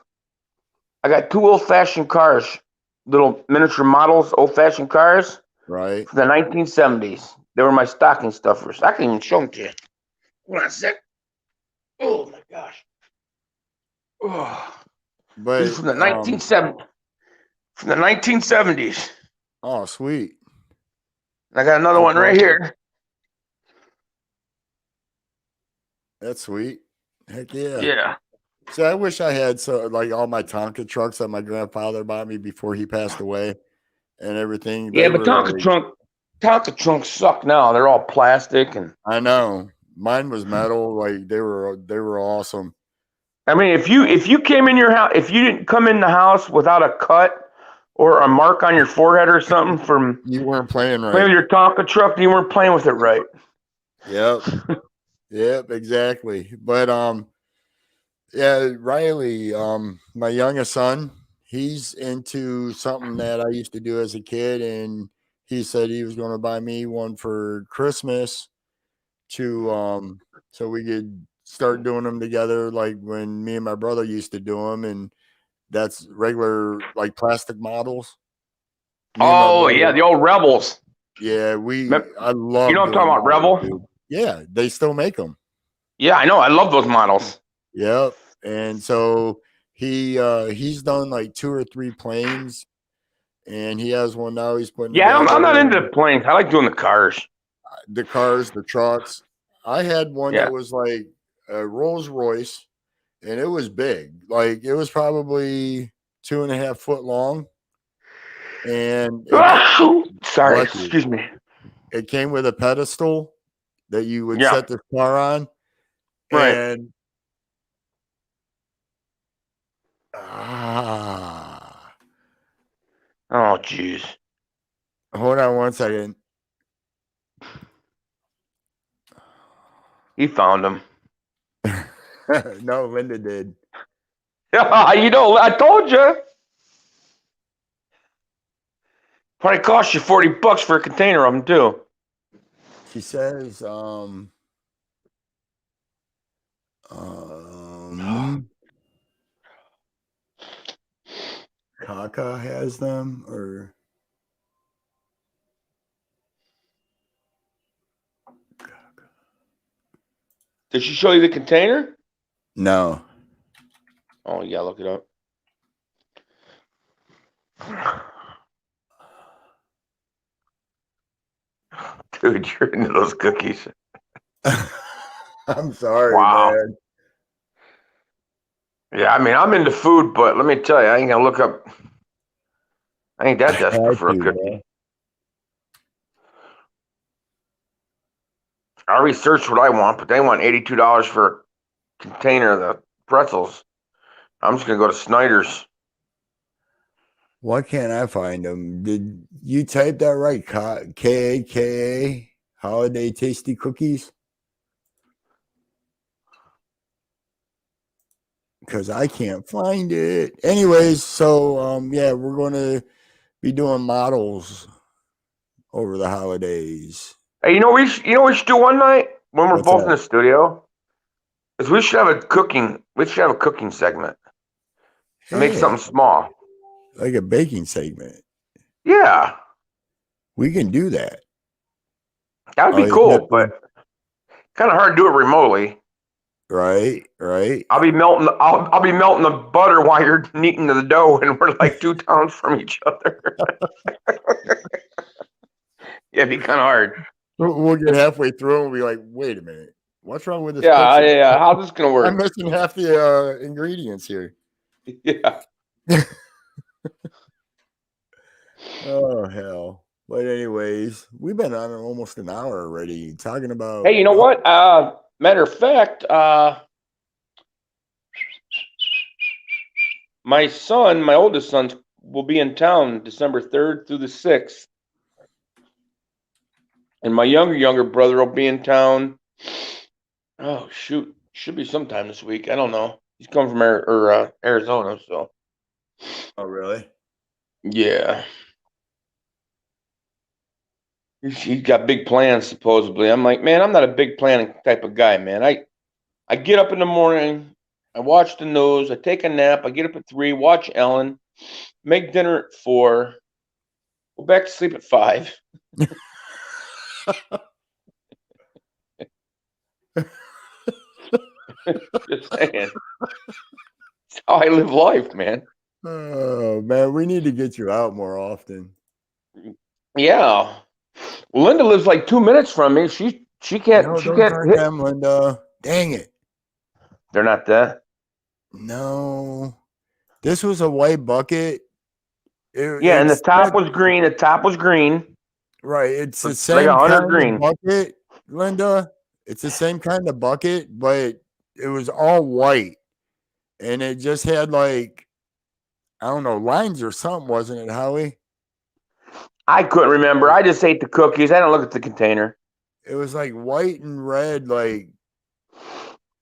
I got 2 old-fashioned cars, little miniature models, old-fashioned cars. Right. From the 1970s. They were my stocking stuffers. I can even show them to you. Hold on a sec. Oh my gosh. Oh. But This is from the 1970s. From the 1970s. Oh, sweet. I got another one right here. That's sweet. Heck yeah. Yeah. So I wish I had like all my Tonka trucks that my grandfather bought me before he passed away and everything. Yeah, but Tonka trunks suck now. They're all plastic and I know. Mine was metal. Like they were awesome. I mean, if you came in your house, if you didn't come in the house without a cut or a mark on your forehead or something from you weren't playing right. Playing with your Tonka truck, you weren't playing with it right. Yep. Yep, exactly. But yeah, Riley, my youngest son, he's into something that I used to do as a kid, and he said he was going to buy me one for Christmas to so we could start doing them together, like when me and my brother used to do them, and that's regular like plastic models. Me and my Oh brother, yeah, the old Rebels. yeah, I love You know what I'm doing talking about, models, Rebel? dude. Yeah, they still make them. Yeah, I know. I love those models. Yep. And so he's done like 2 or 3 planes, and he has one now he's putting Yeah, together. I'm not into planes. I like doing the cars. The cars, the trucks. I had one Yeah. that was like a Rolls Royce, and it was big. Like it was probably 2.5 foot long. And Sorry, bless you, excuse me. it came with a pedestal that you would Yeah. set the car on. Right. And Oh, jeez. hold on one second. He found him. No, Linda did. You know, I told you. Probably cost you $40 for a container of them too. She says, Kaka has them, or Did she show you the container? no. Oh yeah, look it up. Dude, you're into those cookies. I'm sorry, Wow. man. Yeah, I mean, I'm into food, but let me tell you, I ain't gonna look up. I ain't that desperate for a cookie. Man. I researched what I want, but they want $82 for a container of the pretzels. I'm just gonna go to Snyder's. Why can't I find them? Did you type that right? K-A-K-A holiday tasty cookies? Because I can't find it. Anyways, so yeah, we're going to be doing models over the holidays. Hey, you know we should do one night when we're What's both that? in the studio? Is we should have a cooking. We should have a cooking segment. Make Hey, something small. like a baking segment. Yeah, We can do that. that would be you cool, have to- but kind of hard to do it remotely. Right. I'll be melting the butter while you're kneading the dough, and we're like 2 towns from each other. Yeah, it'd be kind of hard. We'll get halfway through and we'll be like, wait a minute. What's wrong with this Yeah, picture? yeah. How's this gonna I'm work? missing half the ingredients here. Yeah. Oh, hell. But anyways, we've been on almost an hour already talking about. Hey, you know what? Matter of fact, my oldest son, will be in town December 3rd through the 6th. And my younger brother will be in town. Oh, shoot. Should be sometime this week. I don't know. He's coming from Arizona, so. Oh, really? Yeah. He's got big plans, supposedly. I'm like, man, I'm not a big planning type of guy, man. I get up in the morning, I watch the news, I take a nap, I get up at 3, watch Ellen, make dinner at 4, go back to sleep at 5. Just saying. That's how I live life, man. Oh, man, we need to get you out more often. Yeah. Well, Linda lives like 2 minutes from me. She can't No, she don't can't turn hit. them, Linda. Dang it. They're not that. No. This was a white bucket. Yeah, and the top was green. The top was green. Right. It's the Like same 100 kind green. of bucket, Linda. It's the same kind of bucket, but it was all white. And it just had like, I don't know, lines or something, wasn't it, Howie? I couldn't remember. I just ate the cookies. I didn't look at the container. It was like white and red, like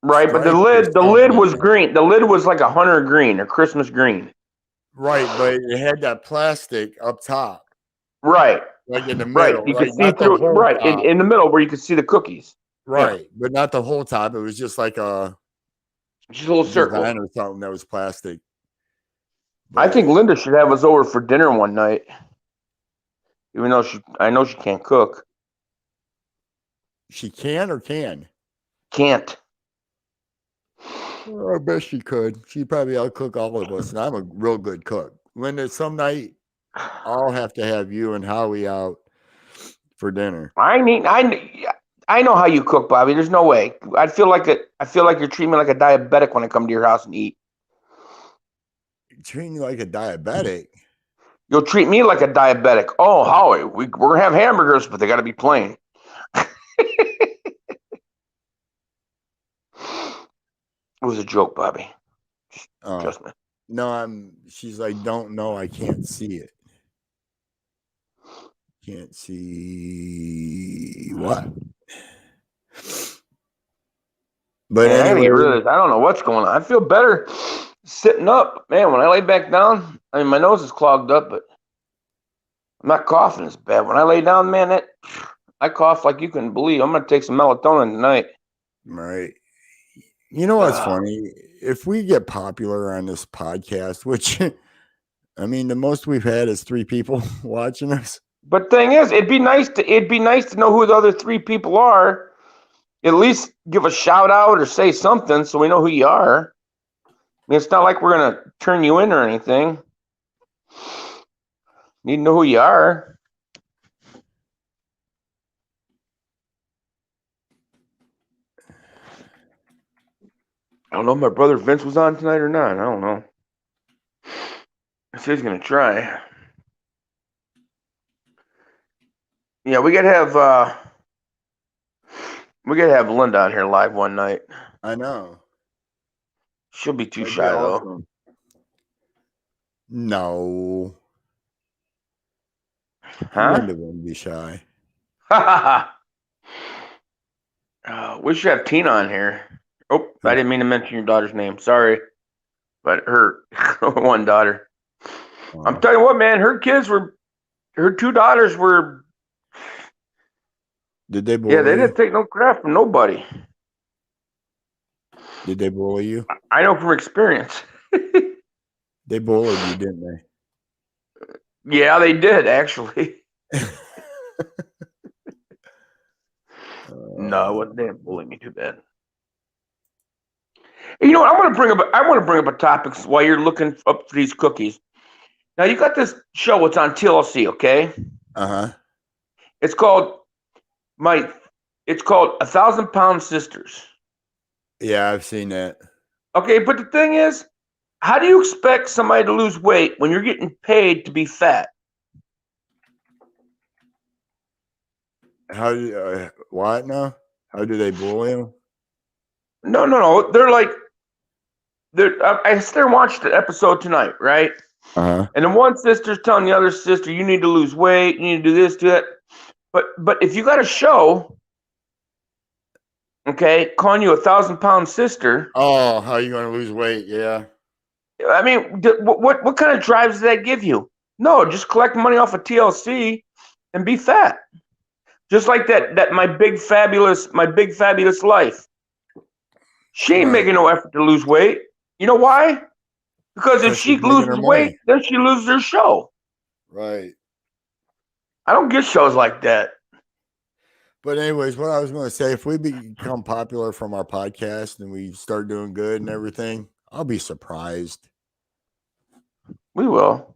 right, but the stripes or lid something was like that. green. The lid was like a hunter green or Christmas green. Right, but it had that plastic up top, Right. like in the Right. middle, You could right? see Not the through. whole Right. top. In the middle where you could see the cookies. Yeah. Right, but not the whole top. It was just like a Just a little circle. design or something that was plastic. I think But Linda should have us over for dinner one night. Even though I know she can't cook. she can or can? Can't. Well, I bet she could. She'd probably outcook all of us, and I'm a real good cook. Linda, some night I'll have to have you and Howie out for dinner. I know how you cook, Bobby. There's no way. I feel like you're treating me like a diabetic when I come to your house and eat. Treating you like a diabetic. You'll treat me like a diabetic. Oh, Howie, we're gonna have hamburgers, but they got to be plain. It was a joke, Bobby. Trust me. No, she's like, don't know, I can't see it. Can't see what? But Man, I gotta get rid anyway, of this. I don't know what's going on. I feel better sitting up. Man, when I lay back down, I mean, my nose is clogged up, but I'm not coughing as bad. When I lay down, man, I cough like you couldn't believe. I'm gonna take some melatonin tonight. right. You know what's funny? If we get popular on this podcast, which I mean, the most we've had is 3 people watching us. But thing is, it'd be nice to know who the other 3 people are. At least give a shout out or say something so we know who you are. I mean, it's not like we're gonna turn you in or anything. Need to know who you are. I don't know if my brother Vince was on tonight or not. I don't know. I said he's gonna try. Yeah, we gotta have Linda on here live one night. I know. She'll be too That'd shy be though. awesome. No. Huh? Linda wouldn't be shy. We should have Tina on here. Oh, I didn't mean to mention your daughter's name. Sorry. But her one daughter. I'm telling you what, man, her 2 daughters were. Did they bully Yeah, they you? didn't take no crap from nobody. Did they bully you? I know from experience. They bullied you, didn't they? Yeah, they did, actually. No, they didn't bully me too bad. You know what? I want to bring up a topic while you're looking up for these cookies. Now you got this show. It's on TLC, okay? Uh-huh. It's called 1,000-Pound Sisters. Yeah, I've seen that. Okay, but the thing is, how do you expect somebody to lose weight when you're getting paid to be fat? How do what now? How do they bully him? No. I still watched the episode tonight, right? Uh-huh. And then one sister's telling the other sister, "You need to lose weight. You need to do this, do that." But if you got a show, okay, calling you 1,000-pound sister. Oh, how are you going to lose weight? Yeah. I mean, what kind of drives does that give you? No, just collect money off of TLC and be fat. Just like that my big fabulous life. She ain't making no effort to lose weight. You know why? Because if she loses weight, then she loses her show. Right. I don't get shows like that. But anyways, what I was going to say, if we become popular from our podcast and we start doing good and everything, I'll be surprised. We will.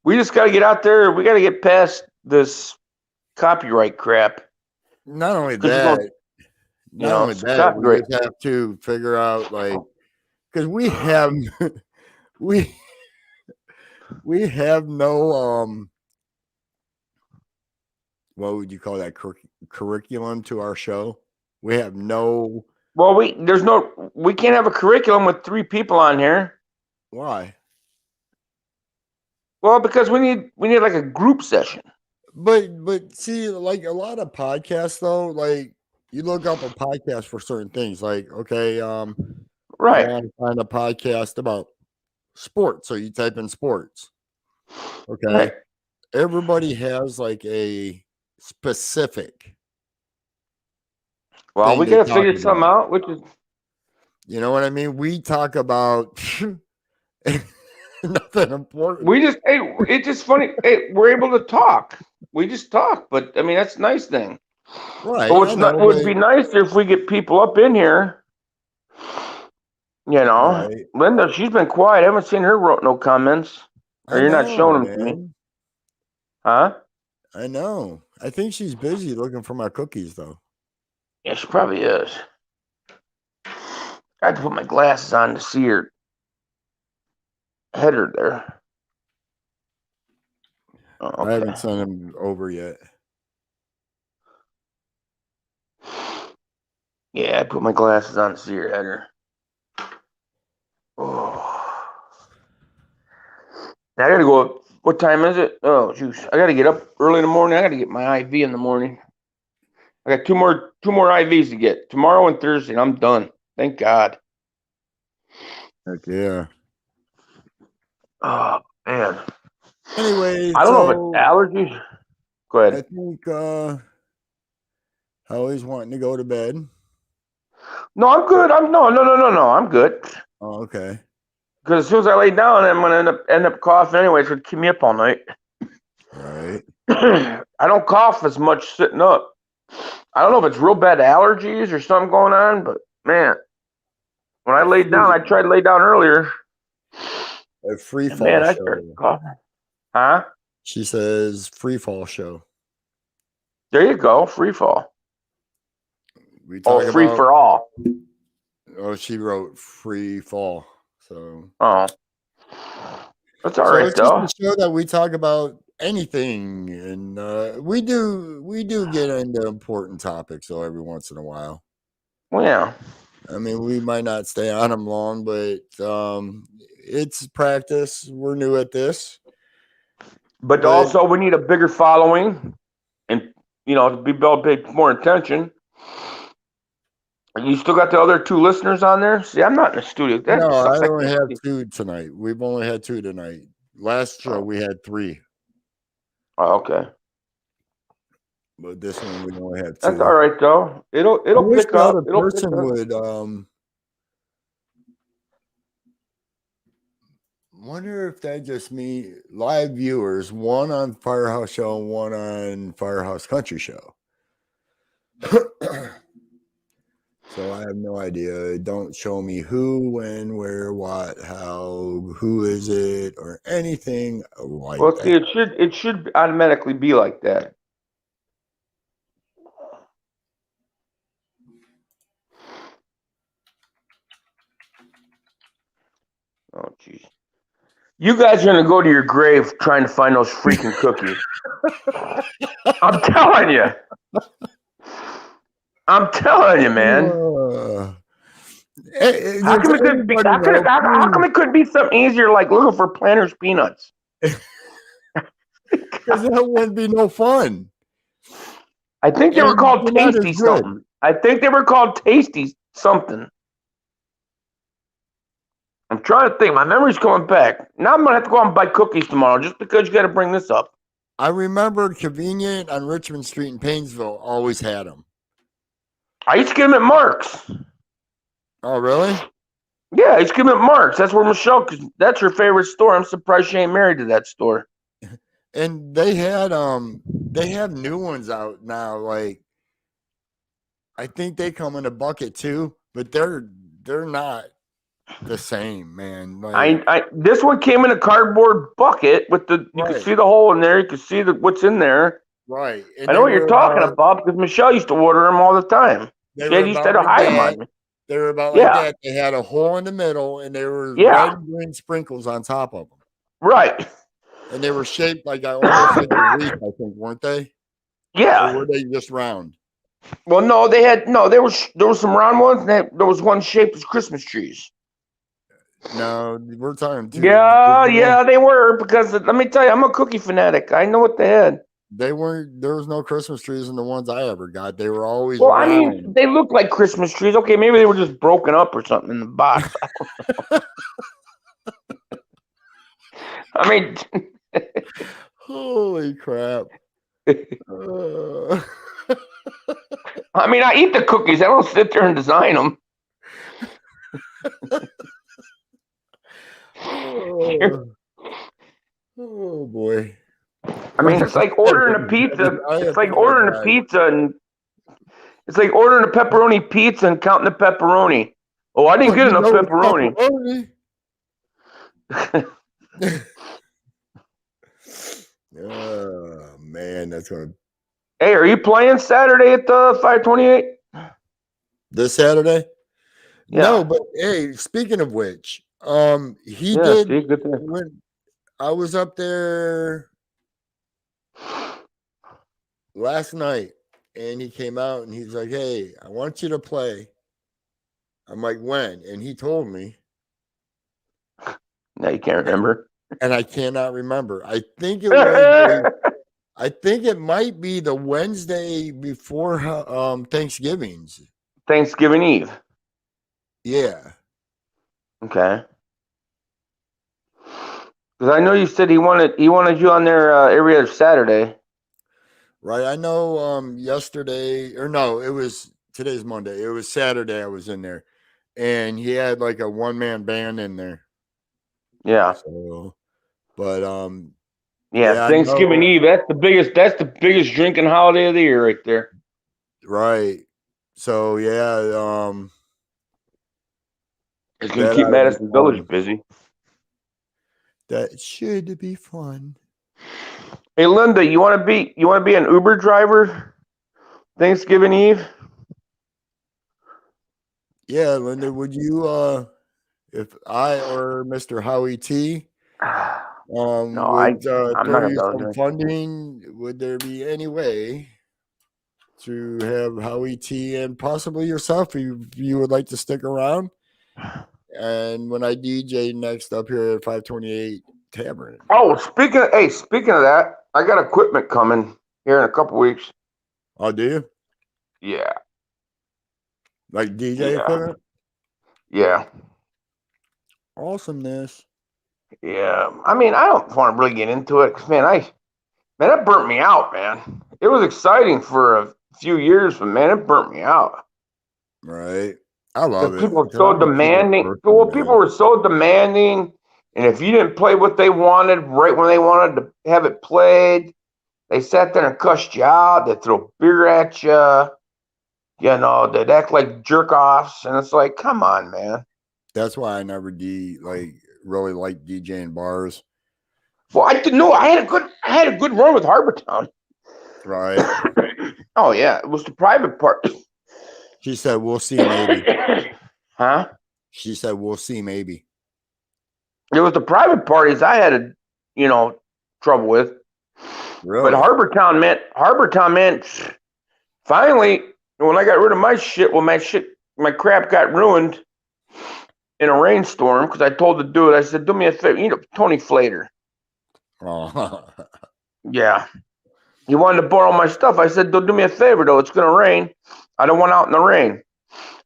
We just got to get out there. We got to get past this copyright crap. Not only that, we just have to figure out, like, because we have we have no what would you call that, curriculum to our show? We have no. Well, we can't have a curriculum with 3 people on here. Why? Well, because we need like a group session. But see, like a lot of podcasts though, like you look up a podcast for certain things, like okay, right. I want to find a podcast about sports. So you type in sports. Okay. Right. Everybody has like a specific. Well, thing we they gotta talk figure something about. out, which is You know what I mean? We talk about nothing important. we just hey, it's just funny. Hey, we're able to talk. We just talk, but I mean that's a nice thing. Right. But what's I know, not would but be nice if we get people up in here. You know, right. Linda, she's been quiet. I haven't seen her wrote no comments, or I you're not know, showing them to me, man. huh? I know. I think she's busy looking for my cookies though. Yeah, she probably is. I had to put my glasses on to see her header there. Oh, I haven't okay. sent them over yet. Yeah, I put my glasses on to see her header. Oh. Now I gotta go up. What time is it? Oh, juice. I gotta get up early in the morning. I gotta get my IV in the morning. I got two more IVs to get tomorrow and Thursday, and I'm done. Thank God. Heck yeah. Oh man. Anyway, I don't know if it's so allergies. Go I ahead. think Holly's wanting to go to bed. No, I'm good. No. I'm good. Oh, okay. Because as soon as I lay down, I'm gonna end up coughing anyway. It's gonna keep me up all night. Right. I don't cough as much sitting up. I don't know if it's real bad allergies or something going on, but man, when I laid down, I tried to lay down earlier. A free And fall man, I show. started coughing. Huh? She says free fall show. There you go. Free fall. We talk Free about. for all. Oh, she wrote free fall. So. Oh, that's all So right it's just though. a show that we talk about anything, and we do get into important topics though every once in a while. Well, yeah. I mean, we might not stay on them long, but it's practice. We're new at this, But also we need a bigger following, and to be able to pay more attention. You still got the other two listeners on there? See, I'm not in the studio. That no, sucks. I only have two tonight. We've only had two tonight. Last show we had three. Oh, okay. But this one we only have two. That's all right though. It'll pick up. The person would wonder if that just me live viewers, one on Firehouse Show and one on Firehouse Country Show. So I have no idea. Don't show me who, when, where, what, how, who is it, or anything like Well, that. see, it should automatically be like that. Oh, jeez. You guys are gonna go to your grave trying to find those freaking cookies. I'm telling you. I'm telling you, man. How come it couldn't be something easier, like looking for Planters peanuts? Because that wouldn't be no fun. I think they were called Tasty something. I think they were called Tasty something. I'm trying to think. My memory's coming back. Now I'm going to have to go out and buy cookies tomorrow just because you got to bring this up. I remember Convenient on Richmond Street in Painesville always had them. I used to get them at Mark's. Oh, really? Yeah, I used to get them at Mark's. That's where Michelle, because that's her favorite store. I'm surprised she ain't married to that store. And they have new ones out now. Like, I think they come in a bucket too, but they're not the same, man. Like, this one came in a cardboard bucket with you can see the hole in there. You can see what's in there. Right. And I know what you're talking about because Michelle used to order them all the time. She used to hide them on me. They were about like that. They had a hole in the middle, and they were red and green sprinkles on top of them. Right. And they were shaped like almost like a wreath, I think, weren't they? Yeah. Or were they just round? Well, no, there was some round ones, and there was one shaped as Christmas trees. No, we're talking two. Yeah, they were, because let me tell you, I'm a cookie fanatic. I know what they had. There was no Christmas trees in the ones I ever got. They were always round. I mean, they looked like Christmas trees. Okay, maybe they were just broken up or something in the box. I mean, Holy crap. I eat the cookies. I don't sit there and design them. Oh boy. I mean, it's like ordering a pizza. It's like ordering a pizza and it's like ordering a pepperoni pizza and counting the pepperoni. Oh, I didn't get enough pepperoni. Oh man, that's gonna. Hey, are you playing Saturday at the 528? This Saturday? Yeah. No, but hey, speaking of which, he Yeah, did see, good thing. when I was up there last night, and he came out and he's like, "Hey, I want you to play." I'm like, "When?" And he told me, No, you can't remember. and I cannot remember. I think it was. I think it might be the Wednesday before Thanksgiving's. Thanksgiving Eve. Yeah. Okay. Because I know you said he wanted you on there every other Saturday. Right. I know yesterday, or no, it was today's Monday. It was Saturday I was in there. And he had like a one-man band in there. Yeah. So, but yeah, Thanksgiving Eve, that's the biggest drinking holiday of the year right there. Right. So yeah, it's gonna keep Madison Village busy. That should be fun. Hey Linda, you wanna be an Uber driver Thanksgiving Eve? Yeah, Linda, would you if I or Mr. Howie T No, would I'm throw not you about some it. funding, would there be any way to have Howie T and possibly yourself if you would like to stick around? And when I DJ next up here at 528 Tavern. Oh, speaking of that, I got equipment coming here in a couple weeks. Oh, do you? Yeah. Like DJ equipment? Yeah. Awesomeness. Yeah. I mean, I don't want to really get into it because that burnt me out, man. It was exciting for a few years, but man, it burnt me out. Right. I love it. People were so demanding. Well, people were so demanding, and if you didn't play what they wanted right when they wanted to have it played, they sat there and cussed you out. They'd throw beer at you. You know, they'd act like jerk offs, and it's like, come on, man. That's why I never really liked DJing bars. Well, I didn't know. I had a good run with Harbortown. Right. Oh yeah, it was the private part. She said, "We'll see, maybe." Huh? She said, "We'll see, maybe." It was the private parties I had, trouble with. Really? But Harbortown meant finally, when I got rid of my shit, my crap got ruined in a rainstorm because I told the dude, I said, do me a favor, Tony Flater. Oh. Yeah. He wanted to borrow my stuff. I said, do me a favor, though. It's going to rain. I don't want out in the rain.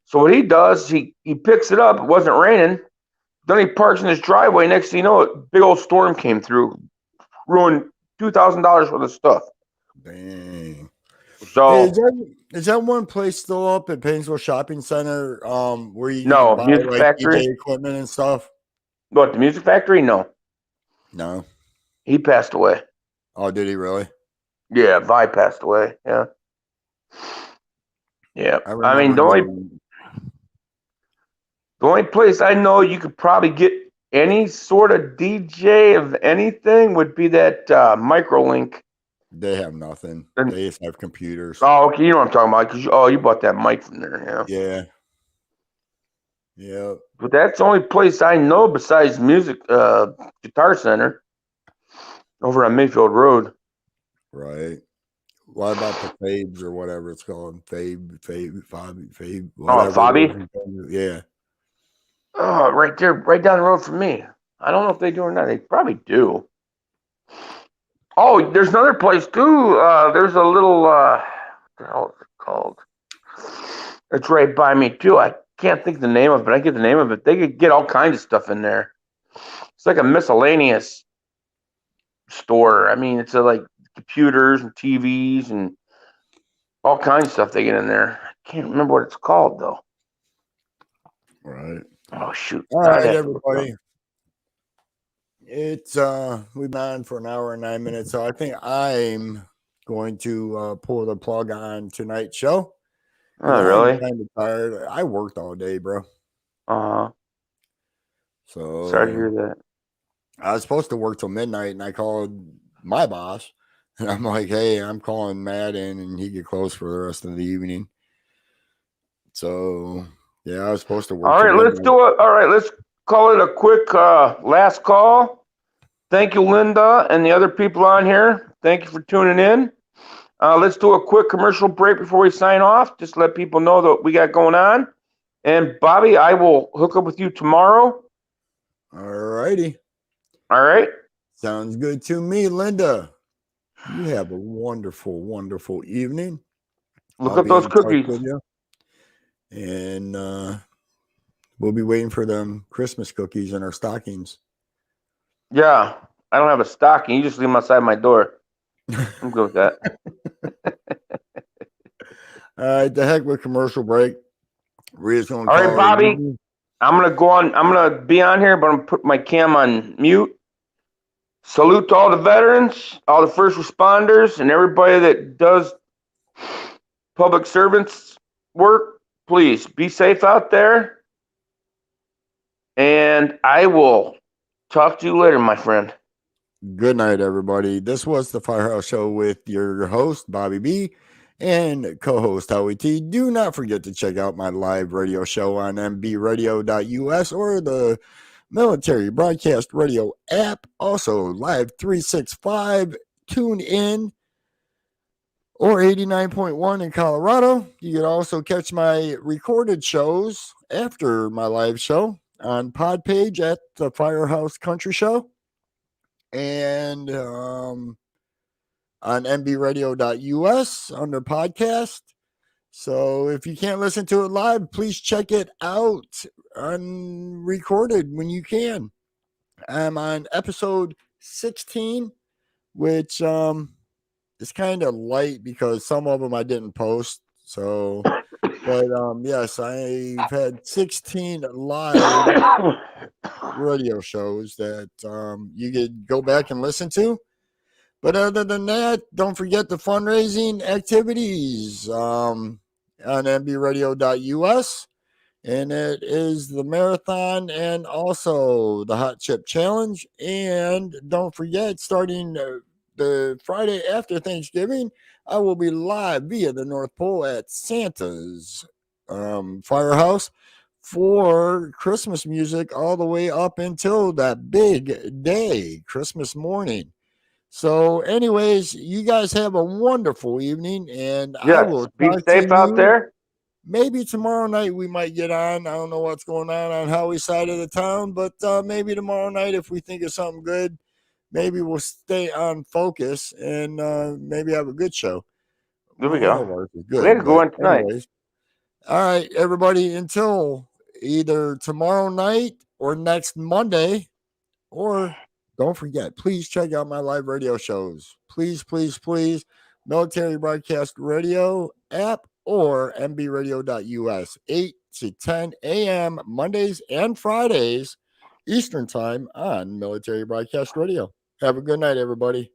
So what he does, he picks it up. It wasn't raining. Then he parks in his driveway. Next thing you know, a big old storm came through, ruined $2,000 worth of stuff. Dang. So hey, is that one place still up at Painesville Shopping Center where you can buy Music like Factory? DJ equipment and stuff? What, the Music Factory? No. He passed away. Oh, did he really? Yeah, Vi passed away. Yeah. Yeah. I mean, the only place I know you could probably get any sort of DJ of anything would be that Microlink. They have nothing. They just have computers. Oh, okay. You know what I'm talking about? Because you bought that mic from there. Yeah. Yeah. But that's the only place I know besides Guitar Center over on Mayfield Road. Right. What about the Fabes or whatever it's called? Fabe. Oh, Fabi? Yeah. Oh, right there, right down the road from me. I don't know if they do or not. They probably do. Oh, there's another place too. There's a little, what the hell is it called? It's right by me too. I can't think the name of it, but I get the name of it. They could get all kinds of stuff in there. It's like a miscellaneous store. I mean, it's like computers and TVs and all kinds of stuff they get in there. I can't remember what it's called though. Right. Oh shoot! All I'd right, have to look it up. everybody. It's we've been on for an hour and 9 minutes, so I think I'm going to pull the plug on tonight's show. Oh, I'm really? kind of tired. I worked all day, bro. Uh huh. So Sorry to hear that. I was supposed to work till midnight, and I called my boss, and I'm like, "Hey, I'm calling Matt in, and he get close for the rest of the evening." So yeah, I was supposed to work. All till right, let's midnight. do it. All right, let's call it a quick last call. Thank you, Linda, and the other people on here. Thank you for tuning in. Let's do a quick commercial break before we sign off. Just let people know that we got going on. And Bobby, I will hook up with you tomorrow. All righty. All right. Sounds good to me, Linda. You have a wonderful, wonderful evening. Look I'll up be those in touch cookies. with you. And we'll be waiting for them Christmas cookies in our stockings. Yeah, I don't have a stocking. You just leave them outside my door. I'm good with that. All right, the heck with commercial break. We're just going to All call right, it Bobby. evening. I'm gonna go on. I'm gonna be on here, but I'm gonna put my cam on mute. Salute to all the veterans, all the first responders, and everybody that does public servants work. Please be safe out there, and I will talk to you later, my friend. Good night, everybody. This was the Firehouse Show with your host, Bobby B, and co-host Howie T. Do not forget to check out my live radio show on mbradio.us or the Military Broadcast Radio app. Also, Live 365, tune in, or 89.1 in Colorado. You can also catch my recorded shows after my live show on Podpage at the Firehouse Country Show and on mbradio.us under podcast. So if you can't listen to it live, please check it out unrecorded when you can. I'm on episode 16, which is kind of light because some of them I didn't post. So, but yes, I've had 16 live radio shows that you could go back and listen to. But other than that, don't forget the fundraising activities on mbradio.us. And it is the marathon and also the Hot Chip Challenge. And don't forget, starting the Friday after Thanksgiving, I will be live via the North Pole at Santa's Firehouse for Christmas music all the way up until that big day, Christmas morning. So, anyways, you guys have a wonderful evening, and I Yes, will be talk to safe out you. there. Maybe tomorrow night we might get on. I don't know what's going on Howie's side of the town, but maybe tomorrow night if we think of something good, maybe we'll stay on focus and maybe have a good show. There we Well, all of go. ours is We had good, to go but on tonight. anyways. All right, everybody, until either tomorrow night or next Monday, or don't forget, please check out my live radio shows. Please, please, please. Military Broadcast Radio app or mbradio.us, 8 to 10 a.m. Mondays and Fridays, Eastern Time on Military Broadcast Radio. Have a good night, everybody.